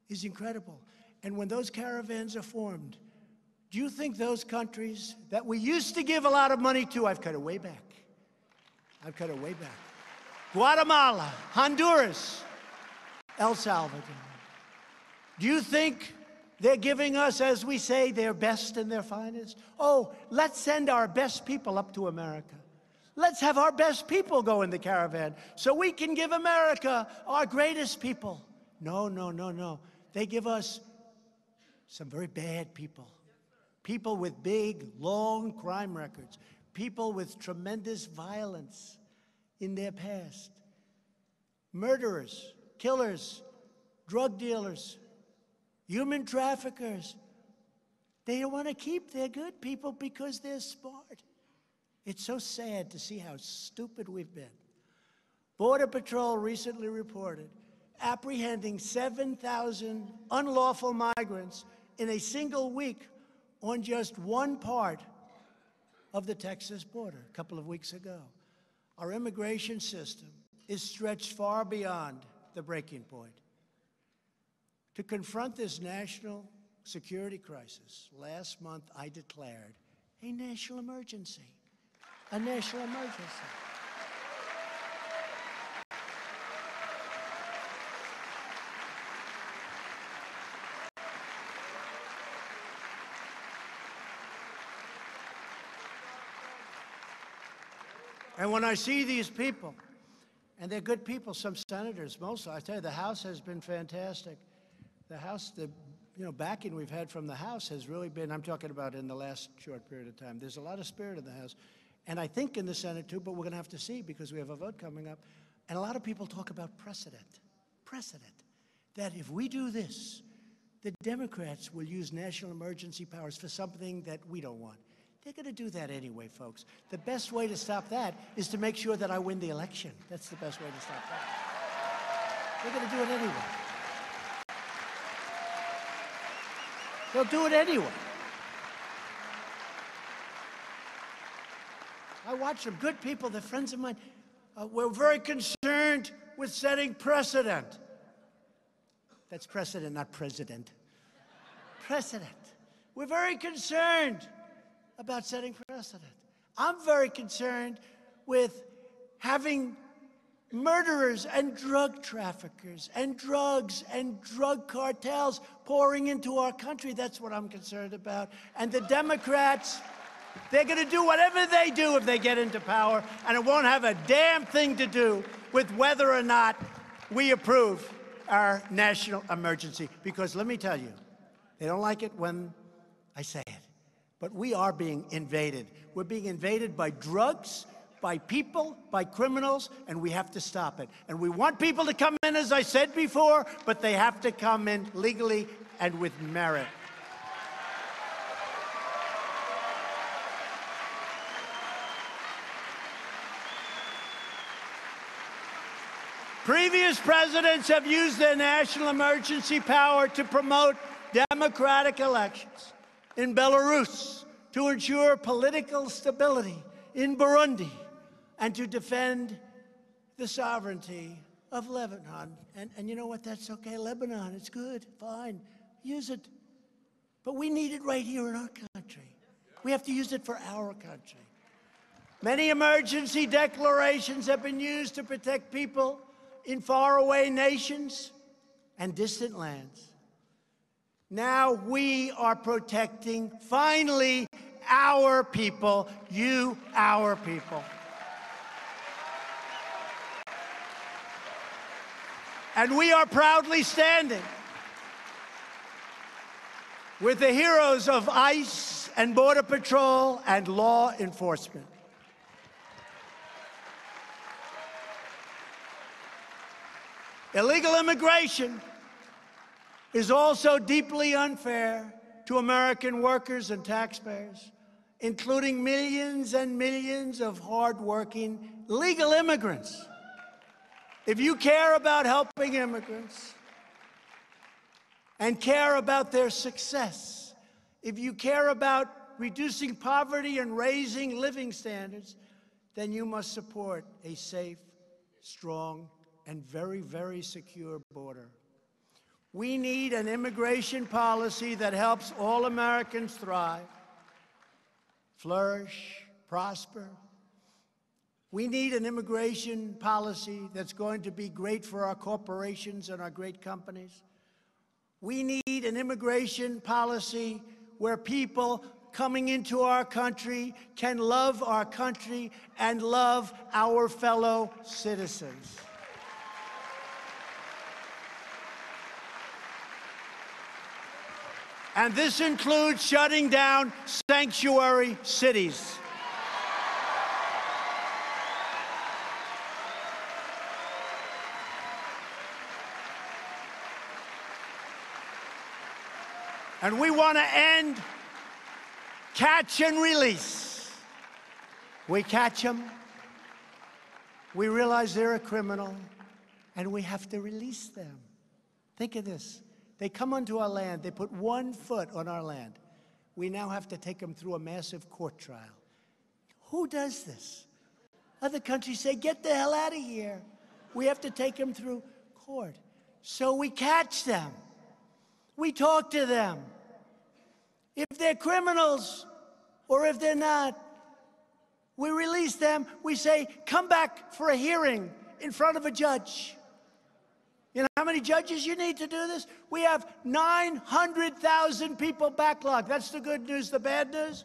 is incredible. And when those caravans are formed, do you think those countries that we used to give a lot of money to, I've cut it way back. I've cut it way back. Guatemala, Honduras, El Salvador. Do you think they're giving us, as we say, their best and their finest? Oh, let's send our best people up to America. Let's have our best people go in the caravan so we can give America our greatest people. No, no, no, no. They give us some very bad people. People with big, long crime records. People with tremendous violence in their past. Murderers, killers, drug dealers, human traffickers. They don't want to keep their good people because they're smart. It's so sad to see how stupid we've been. Border Patrol recently reported apprehending 7,000 unlawful migrants in a single week on just one part of the Texas border a couple of weeks ago. Our immigration system is stretched far beyond the breaking point. To confront this national security crisis, last month I declared a national emergency. A national emergency. And when I see these people, and they're good people, some senators, most, I tell you, the House has been fantastic. The House, the backing we've had from the House has really been, I'm talking about in the last short period of time. There's a lot of spirit in the House. And I think in the Senate too, but we're going to have to see because we have a vote coming up. And a lot of people talk about precedent. That if we do this, the Democrats will use national emergency powers for something that we don't want. They're going to do that anyway, folks. The best way to stop that is to make sure that I win the election. That's the best way to stop that. They're going to do it anyway. They'll do it anyway. I watch them, good people, they're friends of mine. We're very concerned with setting precedent. That's precedent, not president. Precedent. We're very concerned about setting precedent. I'm very concerned with having murderers and drug traffickers and drugs and drug cartels pouring into our country. That's what I'm concerned about. And the Democrats, they're going to do whatever they do if they get into power, and it won't have a damn thing to do with whether or not we approve our national emergency. Because let me tell you, they don't like it when I say it, but we are being invaded. We're being invaded by drugs, by people, by criminals, and we have to stop it. And we want people to come in, as I said before, but they have to come in legally and with merit. Previous presidents have used their national emergency power to promote democratic elections in Belarus, to ensure political stability in Burundi, and to defend the sovereignty of Lebanon. And you know what? That's okay. Lebanon, it's good, fine. Use it. But we need it right here in our country. We have to use it for our country. Many emergency declarations have been used to protect people in faraway nations and distant lands. Now we are protecting, finally, our people, you, our people. And we are proudly standing with the heroes of ICE and Border Patrol and law enforcement. Illegal immigration is also deeply unfair to American workers and taxpayers, including millions and millions of hardworking legal immigrants. If you care about helping immigrants and care about their success, if you care about reducing poverty and raising living standards, then you must support a safe, strong, and very, very secure border. We need an immigration policy that helps all Americans thrive, flourish, prosper, We need an immigration policy that's going to be great for our corporations and our great companies. We need an immigration policy where people coming into our country can love our country and love our fellow citizens. And this includes shutting down sanctuary cities. And we want to end catch and release. We catch them, we realize they're a criminal, and we have to release them. Think of this. They come onto our land, they put 1 foot on our land. We now have to take them through a massive court trial. Who does this? Other countries say, get the hell out of here. We have to take them through court. So we catch them. We talk to them. If they're criminals or if they're not, we release them. We say, come back for a hearing in front of a judge. You know how many judges you need to do this? We have 900,000 people backlogged. That's the good news. The bad news,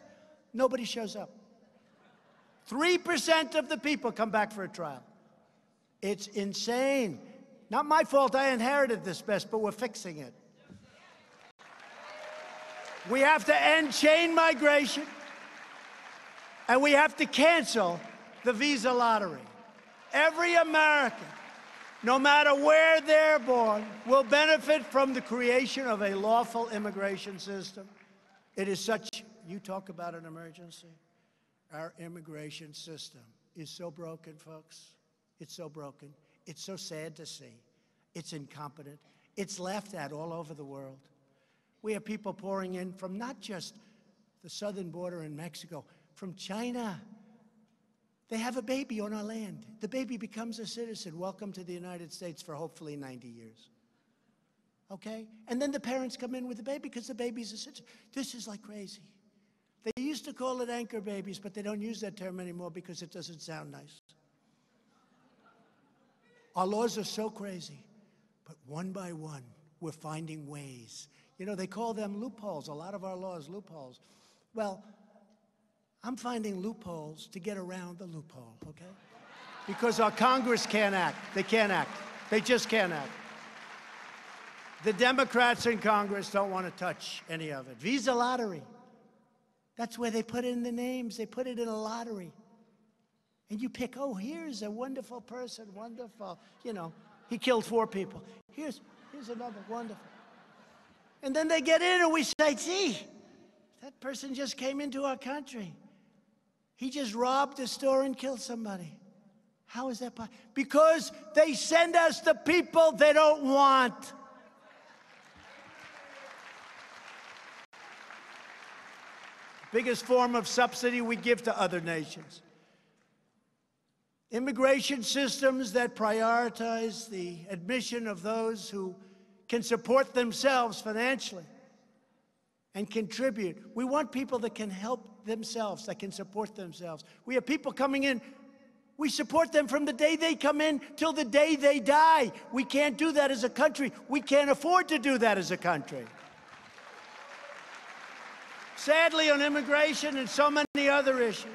nobody shows up. 3% of the people come back for a trial. It's insane. Not my fault. I inherited this mess, but we're fixing it. We have to end chain migration, and we have to cancel the visa lottery. Every American, no matter where they're born, will benefit from the creation of a lawful immigration system. It is such, you talk about an emergency. Our immigration system is so broken, folks. It's so broken. It's so sad to see. It's incompetent. It's laughed at all over the world. We have people pouring in from not just the southern border in Mexico, from China. They have a baby on our land. The baby becomes a citizen. Welcome to the United States for hopefully 90 years. Okay? And then the parents come in with the baby because the baby's a citizen. This is like crazy. They used to call it anchor babies, but they don't use that term anymore because it doesn't sound nice. Our laws are so crazy, but one by one, we're finding ways. You know, they call them loopholes, a lot of our laws, loopholes. Well, I'm finding loopholes to get around the loophole, okay? Because our Congress can't act. They can't act. They just can't act. The Democrats in Congress don't want to touch any of it. Visa lottery. That's where they put in the names. They put it in a lottery. And you pick, oh, here's a wonderful person, wonderful. You know, he killed 4 people. Here's another, wonderful. And then they get in and we say, gee, that person just came into our country. He just robbed a store and killed somebody. How is that possible? Because they send us the people they don't want. Biggest form of subsidy we give to other nations. Immigration systems that prioritize the admission of those who can support themselves financially and contribute. We want people that can help themselves, that can support themselves. We have people coming in. We support them from the day they come in till the day they die. We can't do that as a country. We can't afford to do that as a country. Sadly, on immigration and so many other issues,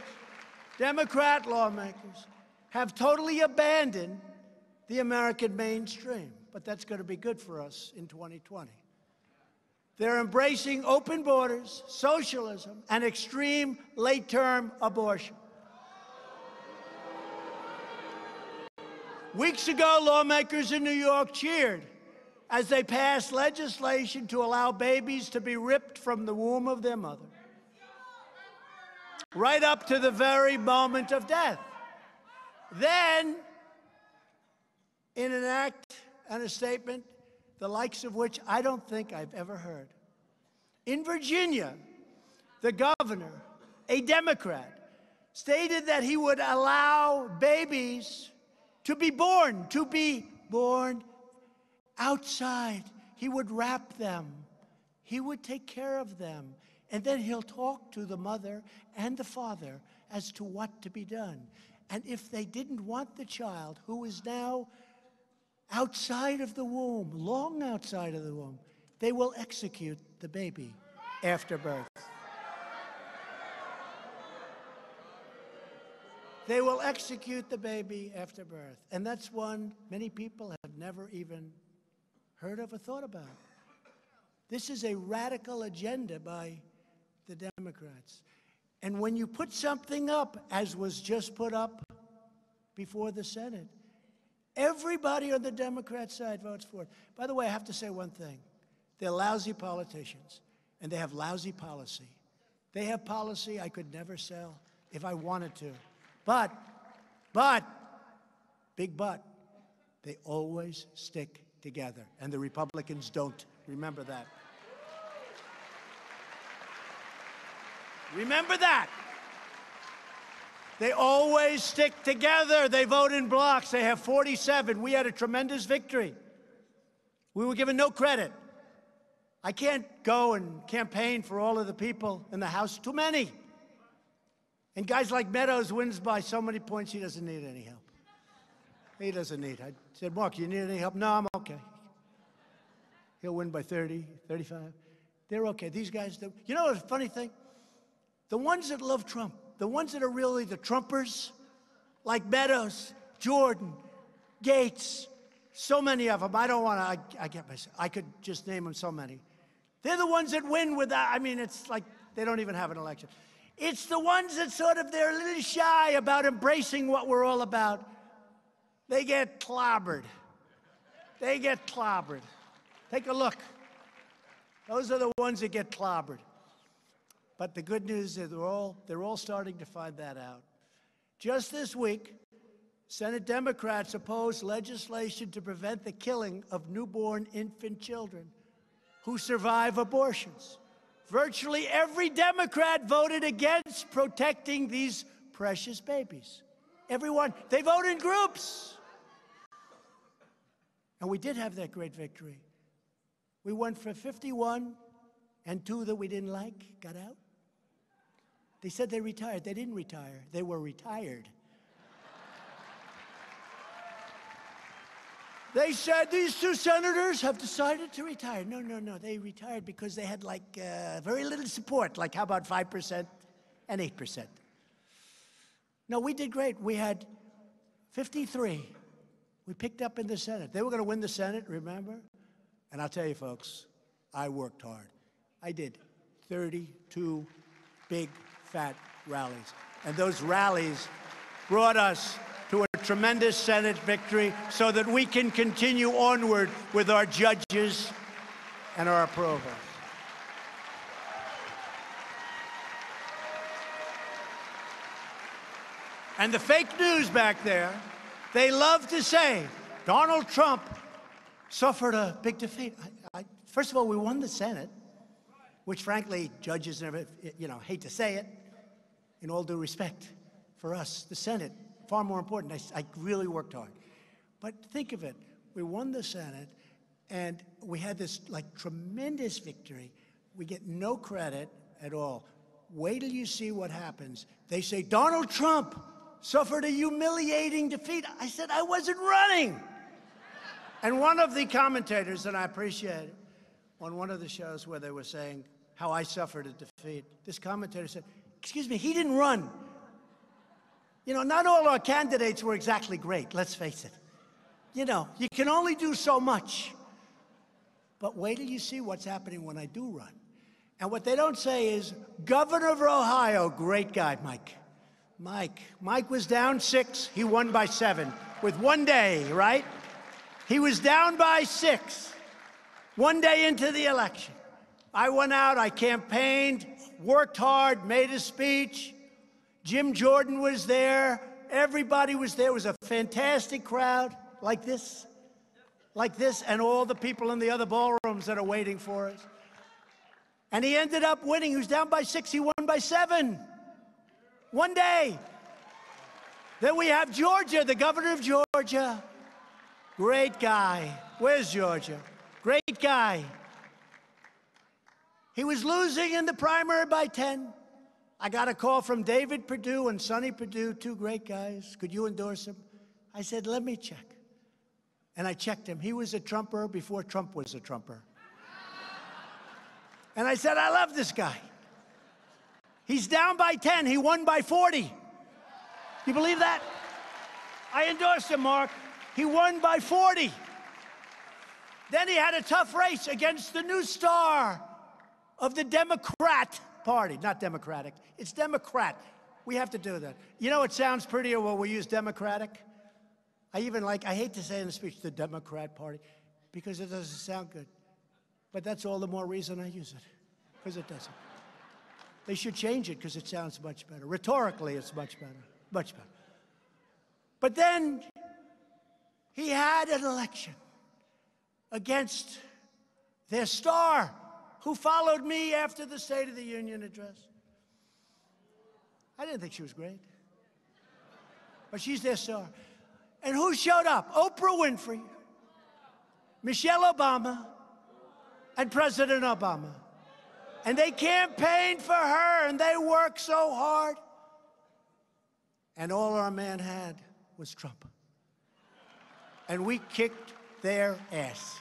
Democrat lawmakers have totally abandoned the American mainstream. But that's going to be good for us in 2020. They're embracing open borders, socialism, and extreme late-term abortion. Weeks ago, lawmakers in New York cheered as they passed legislation to allow babies to be ripped from the womb of their mother, right up to the very moment of death. Then, in an act and a statement, the likes of which I don't think I've ever heard. In Virginia, the governor, a Democrat, stated that he would allow babies to be born outside. He would wrap them. He would take care of them. And then he'll talk to the mother and the father as to what to be done. And if they didn't want the child, who is now outside of the womb, long outside of the womb, they will execute the baby after birth. They will execute the baby after birth. And that's one many people have never even heard of or thought about. This is a radical agenda by the Democrats. And when you put something up, as was just put up before the Senate, everybody on the Democrat side votes for it. By the way, I have to say one thing. They're lousy politicians, and they have lousy policy. They have policy I could never sell if I wanted to. But, big but, they always stick together, and the Republicans don't. Remember that. Remember that. They always stick together. They vote in blocks. They have 47. We had a tremendous victory. We were given no credit. I can't go and campaign for all of the people in the House. Too many. And guys like Meadows wins by so many points, he doesn't need any help. He doesn't need. I said, Mark, you need any help? No, I'm okay. He'll win by 30, 35. They're okay. These guys, you know the funny thing? The ones that love Trump, the ones that are really the Trumpers, like Meadows, Jordan, Gates, so many of them. I don't want to, I get myself, I could just name them so many. They're the ones that win without, I mean, it's like they don't even have an election. It's the ones that sort of, they're a little shy about embracing what we're all about. They get clobbered. They get clobbered. Take a look. Those are the ones that get clobbered. But the good news is they're all starting to find that out. Just this week, Senate Democrats opposed legislation to prevent the killing of newborn infant children who survive abortions. Virtually every Democrat voted against protecting these precious babies. Everyone. They vote in groups. And we did have that great victory. We went for 51, and 2 that we didn't like got out. They said they retired. They didn't retire. They were retired. They said these 2 senators have decided to retire. No, no, no. They retired because they had, like, very little support. Like, how about 5% and 8%? No, we did great. We had 53. We picked up in the Senate. They were going to win the Senate, remember? And I'll tell you, folks, I worked hard. I did 32 big, fat rallies. And those rallies brought us to a tremendous Senate victory so that we can continue onward with our judges and our approvals. And the fake news back there, they love to say Donald Trump suffered a big defeat. First of all, we won the Senate, which frankly, judges never, hate to say it, in all due respect for us, the Senate, far more important. I really worked hard. But think of it, we won the Senate, and we had this tremendous victory. We get no credit at all. Wait till you see what happens. They say Donald Trump suffered a humiliating defeat. I said, I wasn't running. And one of the commentators, and I appreciate it, on one of the shows where they were saying how I suffered a defeat, this commentator said, excuse me, he didn't run. Not all our candidates were exactly great, let's face it. You can only do so much. But wait till you see what's happening when I do run. And what they don't say is, Governor of Ohio, great guy, Mike was down 6, he won by 7, with 1 day, right? He was down by 6, 1 day into the election. I went out, I campaigned, worked hard, made a speech. Jim Jordan was there. Everybody was there. It was a fantastic crowd, like this, and all the people in the other ballrooms that are waiting for us. And he ended up winning. He was down by 6. He won by 7. 1 day. Then we have Georgia, the governor of Georgia. Great guy. Where's Georgia? Great guy. He was losing in the primary by 10. I got a call from David Perdue and Sonny Perdue, two great guys. Could you endorse him? I said, let me check. And I checked him. He was a Trumper before Trump was a Trumper. And I said, I love this guy. He's down by 10. He won by 40. You believe that? I endorsed him, Mark. He won by 40. Then he had a tough race against the new star of the Democrat Party. Not Democratic. It's Democrat. We have to do that. You know, it sounds prettier when we use Democratic. I hate to say in the speech, the Democrat Party, because it doesn't sound good. But that's all the more reason I use it, because it doesn't. They should change it because it sounds much better. Rhetorically, it's much better, much better. But then he had an election against their star, who followed me after the State of the Union address. I didn't think she was great, but she's their star. And who showed up? Oprah Winfrey, Michelle Obama, and President Obama. And they campaigned for her, and they worked so hard. And all our man had was Trump. And we kicked their ass.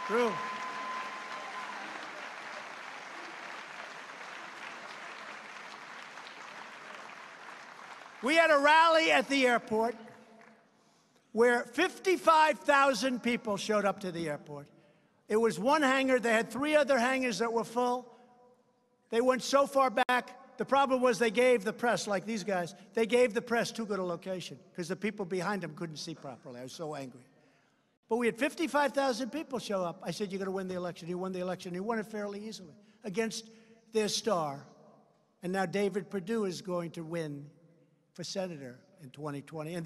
True. We had a rally at the airport where 55,000 people showed up to the airport. It was one hangar. They had 3 other hangars that were full. They went so far back. The problem was they gave the press, like these guys, they gave the press too good a location because the people behind them couldn't see properly. I was so angry. But we had 55,000 people show up. I said, you're going to win the election. He won the election. He won it fairly easily against their star. And now David Perdue is going to win for senator in 2020. And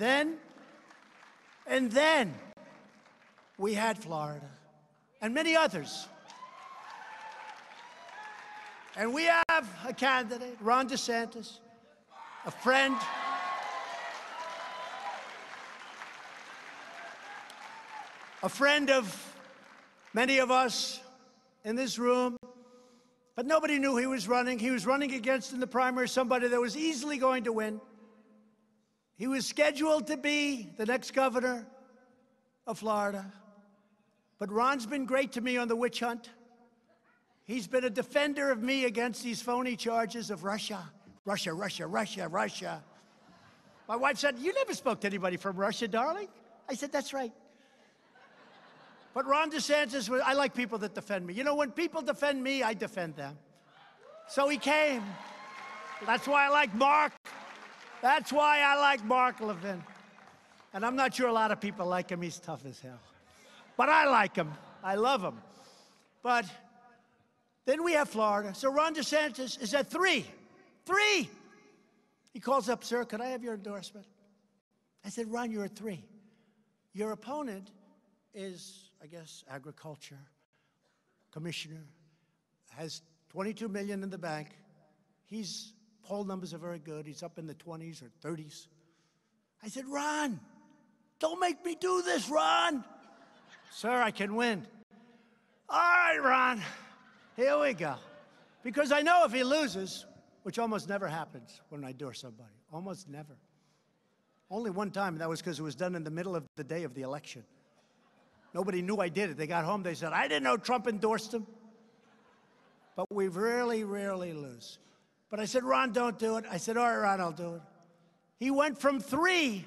then we had Florida and many others. And we have a candidate, Ron DeSantis, a friend of many of us in this room, but nobody knew he was running. He was running against, in the primary, somebody that was easily going to win. He was scheduled to be the next governor of Florida. But Ron's been great to me on the witch hunt. He's been a defender of me against these phony charges of Russia. Russia, Russia, Russia, Russia. My wife said, you never spoke to anybody from Russia, darling. I said, that's right. But Ron DeSantis, I like people that defend me. You know, when people defend me, I defend them. So he came. That's why I like Mark. That's why I like Mark Levin. And I'm not sure a lot of people like him. He's tough as hell. But I like him. I love him. But then we have Florida. So Ron DeSantis is at 3. 3. He calls up, sir, could I have your endorsement? I said, Ron, you're at 3. Your opponent is, I guess, agriculture commissioner, has $22 million in the bank. His poll numbers are very good. He's up in the 20s or 30s. I said, Ron, don't make me do this, Ron. Sir, I can win. All right, Ron, here we go. Because I know if he loses, which almost never happens when I endorse somebody, almost never. Only one time, and that was because it was done in the middle of the day of the election. Nobody knew I did it. They got home, they said, I didn't know Trump endorsed him. But we rarely, rarely lose. But I said, Ron, don't do it. I said, all right, Ron, I'll do it. He went from 3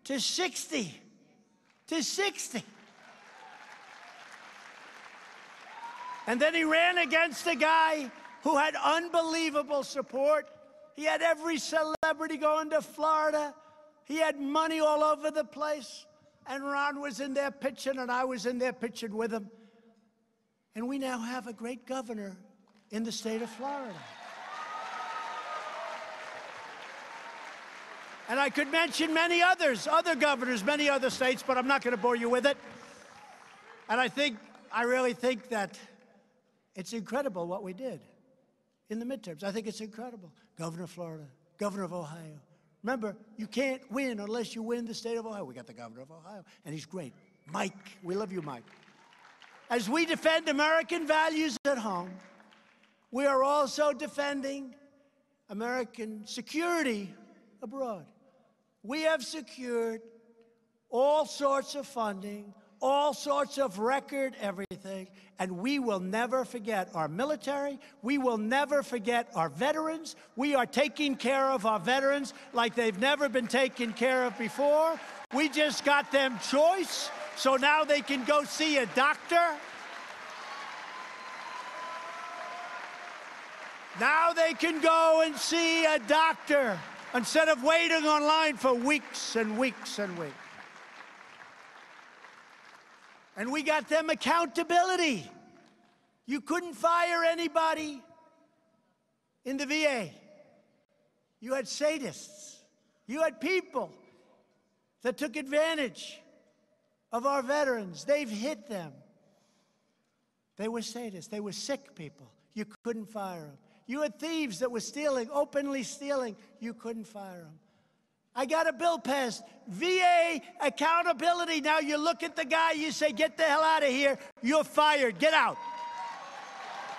to 60. To 60. And then he ran against a guy who had unbelievable support. He had every celebrity going to Florida. He had money all over the place. And Ron was in there pitching, and I was in there pitching with him. And we now have a great governor in the state of Florida. And I could mention many others, other governors, many other states, but I'm not going to bore you with it. And I really think that it's incredible what we did in the midterms. I think it's incredible. Governor of Florida, governor of Ohio, Remember, you can't win unless you win the state of Ohio. We got the governor of Ohio, and he's great. Mike, we love you, Mike. As we defend American values at home, we are also defending American security abroad. We have secured all sorts of funding, all sorts of record everything, and we will never forget our military. We will never forget our veterans. We are taking care of our veterans like they've never been taken care of before. We just got them choice, so now they can go see a doctor. Now they can go and see a doctor instead of waiting online for weeks and weeks and weeks. And we got them accountability. You couldn't fire anybody in the VA. You had sadists. You had people that took advantage of our veterans. They've hit them. They were sadists. They were sick people. You couldn't fire them. You had thieves that were stealing, openly stealing. You couldn't fire them. I got a bill passed, VA accountability. Now you look at the guy, you say, get the hell out of here. You're fired. Get out.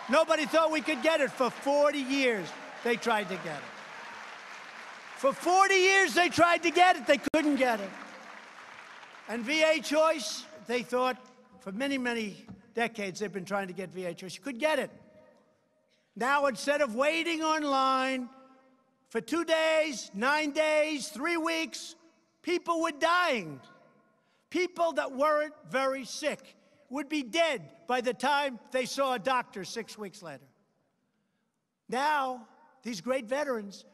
Nobody thought we could get it. For 40 years, they tried to get it. For 40 years, they tried to get it. They couldn't get it. And VA choice, they thought for many, many decades, they've been trying to get VA choice. You could get it. Now, instead of waiting online for 2 days, 9 days, 3 weeks, people were dying. People that weren't very sick would be dead by the time they saw a doctor 6 weeks later. Now, these great veterans,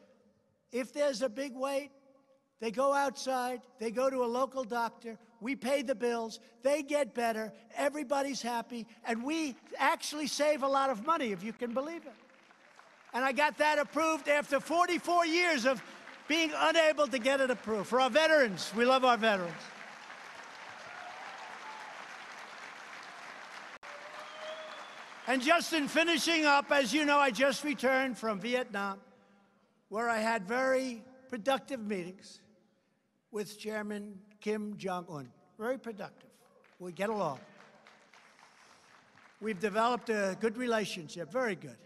if there's a big wait, they go outside, they go to a local doctor, we pay the bills, they get better, everybody's happy, and we actually save a lot of money, if you can believe it. And I got that approved after 44 years of being unable to get it approved. For our veterans, we love our veterans. And just in finishing up, as you know, I just returned from Vietnam, where I had very productive meetings with Chairman Kim Jong-un. Very productive. We get along. We've developed a good relationship, very good,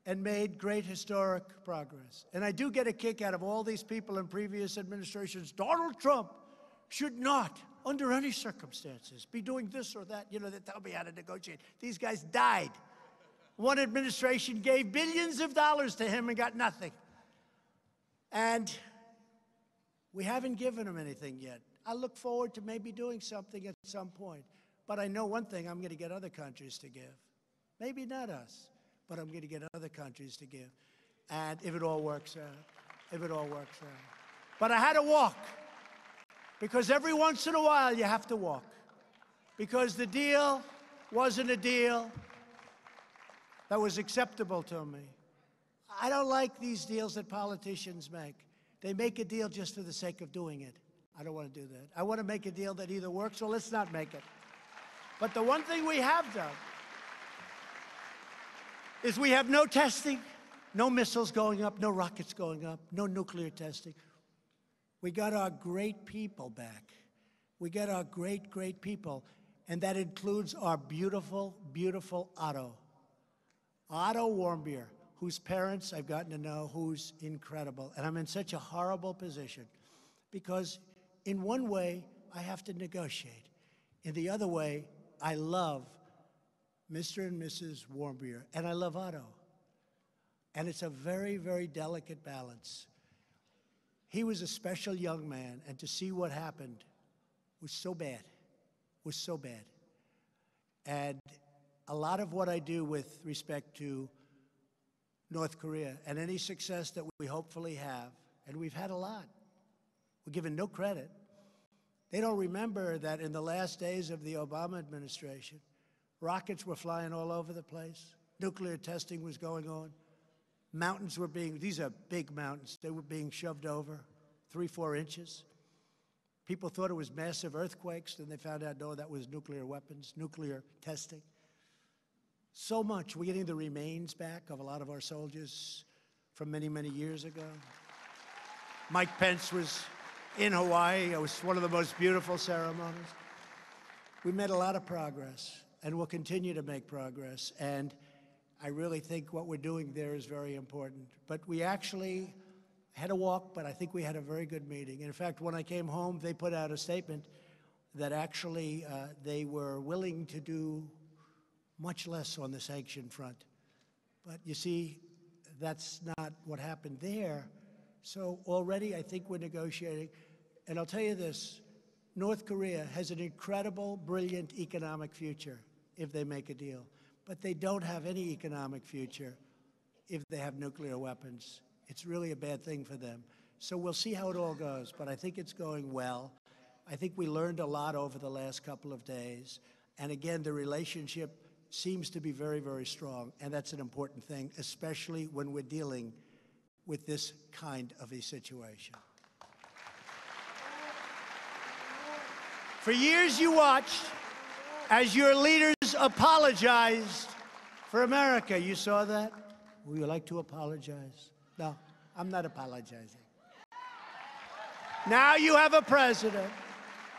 and made great historic progress. And I do get a kick out of all these people in previous administrations. Donald Trump should not, under any circumstances, be doing this or that. You know, they tell me how to negotiate. These guys died. One administration gave billions of dollars to him and got nothing. And we haven't given him anything yet. I look forward to maybe doing something at some point. But I know one thing, I'm going to get other countries to give. Maybe not us, but I'm going to get other countries to give. And if it all works out, if it all works out. But I had to walk, because every once in a while you have to walk. Because the deal wasn't a deal that was acceptable to me. I don't like these deals that politicians make. They make a deal just for the sake of doing it. I don't want to do that. I want to make a deal that either works or let's not make it. But the one thing we have done is we have no testing, no missiles going up, no rockets going up, no nuclear testing. We got our great people back. We got our great, great people. And that includes our beautiful, beautiful Otto. Otto Warmbier, whose parents I've gotten to know, who's incredible. And I'm in such a horrible position because in one way, I have to negotiate. In the other way, I love Mr. and Mrs. Warmbier, and I love Otto. And it's a very, very delicate balance. He was a special young man, and to see what happened was so bad, was so bad. And a lot of what I do with respect to North Korea and any success that we hopefully have, and we've had a lot, we're given no credit. They don't remember that in the last days of the Obama administration, rockets were flying all over the place. Nuclear testing was going on. Mountains were being, these are big mountains, they were being shoved over 3-4 inches. People thought it was massive earthquakes, then they found out, no, that was nuclear weapons, nuclear testing. So much. We're getting the remains back of a lot of our soldiers from many, many years ago. Mike Pence was in Hawaii. It was one of the most beautiful ceremonies. We made a lot of progress, and we'll continue to make progress. And I really think what we're doing there is very important. But we actually had a walk, but I think we had a very good meeting. In fact, when I came home, they put out a statement that actually they were willing to do much less on the sanction front. But you see, that's not what happened there. So already I think we're negotiating. And I'll tell you this, North Korea has an incredible, brilliant economic future if they make a deal. But they don't have any economic future if they have nuclear weapons. It's really a bad thing for them. So we'll see how it all goes, but I think it's going well. I think we learned a lot over the last couple of days. And again, the relationship seems to be very, very strong, and that's an important thing, especially when we're dealing with this kind of a situation. For years you watched as your leaders apologized for America. You saw that? Would you like to apologize? No, I'm not apologizing. Now you have a president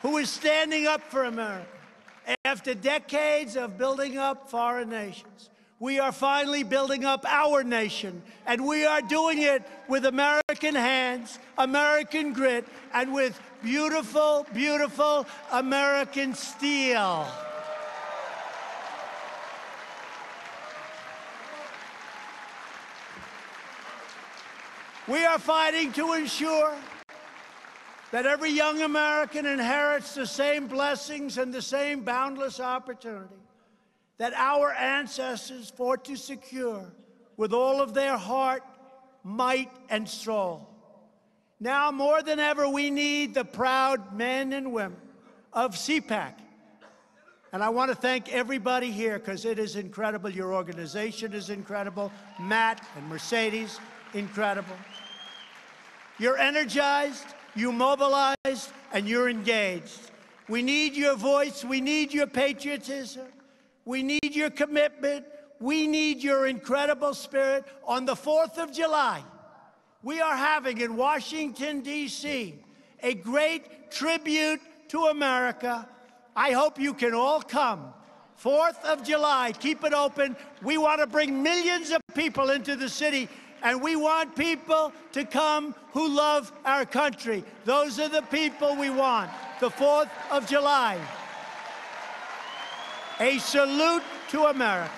who is standing up for America. After decades of building up foreign nations, we are finally building up our nation, and we are doing it with American hands, American grit, and with beautiful, beautiful American steel. We are fighting to ensure that every young American inherits the same blessings and the same boundless opportunity that our ancestors fought to secure with all of their heart, might, and soul. Now more than ever, we need the proud men and women of CPAC. And I want to thank everybody here because it is incredible. Your organization is incredible. Matt and Mercedes, incredible. You're energized, you mobilized, and you're engaged. We need your voice. We need your patriotism. We need your commitment. We need your incredible spirit. On the 4th of July, we are having in Washington, D.C., a great tribute to America. I hope you can all come. 4th of July, keep it open. We want to bring millions of people into the city, and we want people to come who love our country. Those are the people we want. The 4th of July. A salute to America.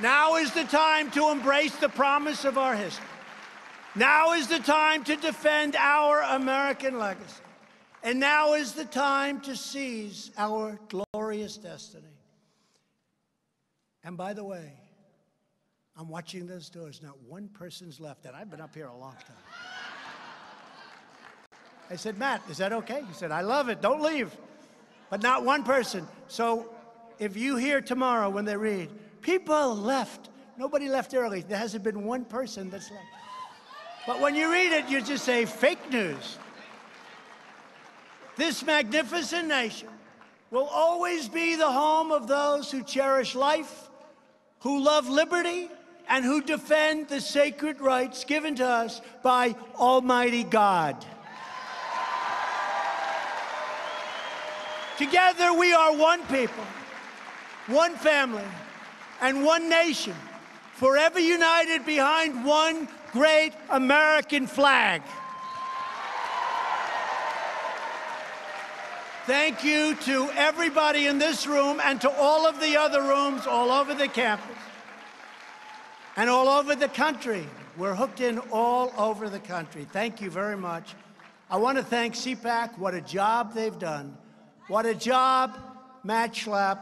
Now is the time to embrace the promise of our history. Now is the time to defend our American legacy. And now is the time to seize our glorious destiny. And by the way, I'm watching those doors. Not one person's left, and I've been up here a long time. I said, Matt, is that okay? He said, I love it. Don't leave. But not one person. So if you hear tomorrow when they read, people left. Nobody left early. There hasn't been one person that's left. But when you read it, you just say, fake news. This magnificent nation will always be the home of those who cherish life, who love liberty, and who defend the sacred rights given to us by Almighty God. Together we are one people, one family, and one nation, forever united behind one great American flag. Thank you to everybody in this room and to all of the other rooms all over the campus and all over the country. We're hooked in all over the country. Thank you very much. I want to thank CPAC. What a job they've done. What a job Matt Schlapp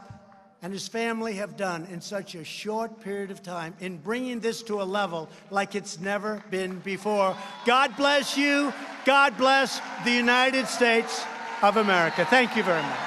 and his family have done in such a short period of time in bringing this to a level like it's never been before. God bless you. God bless the United States of America. Thank you very much.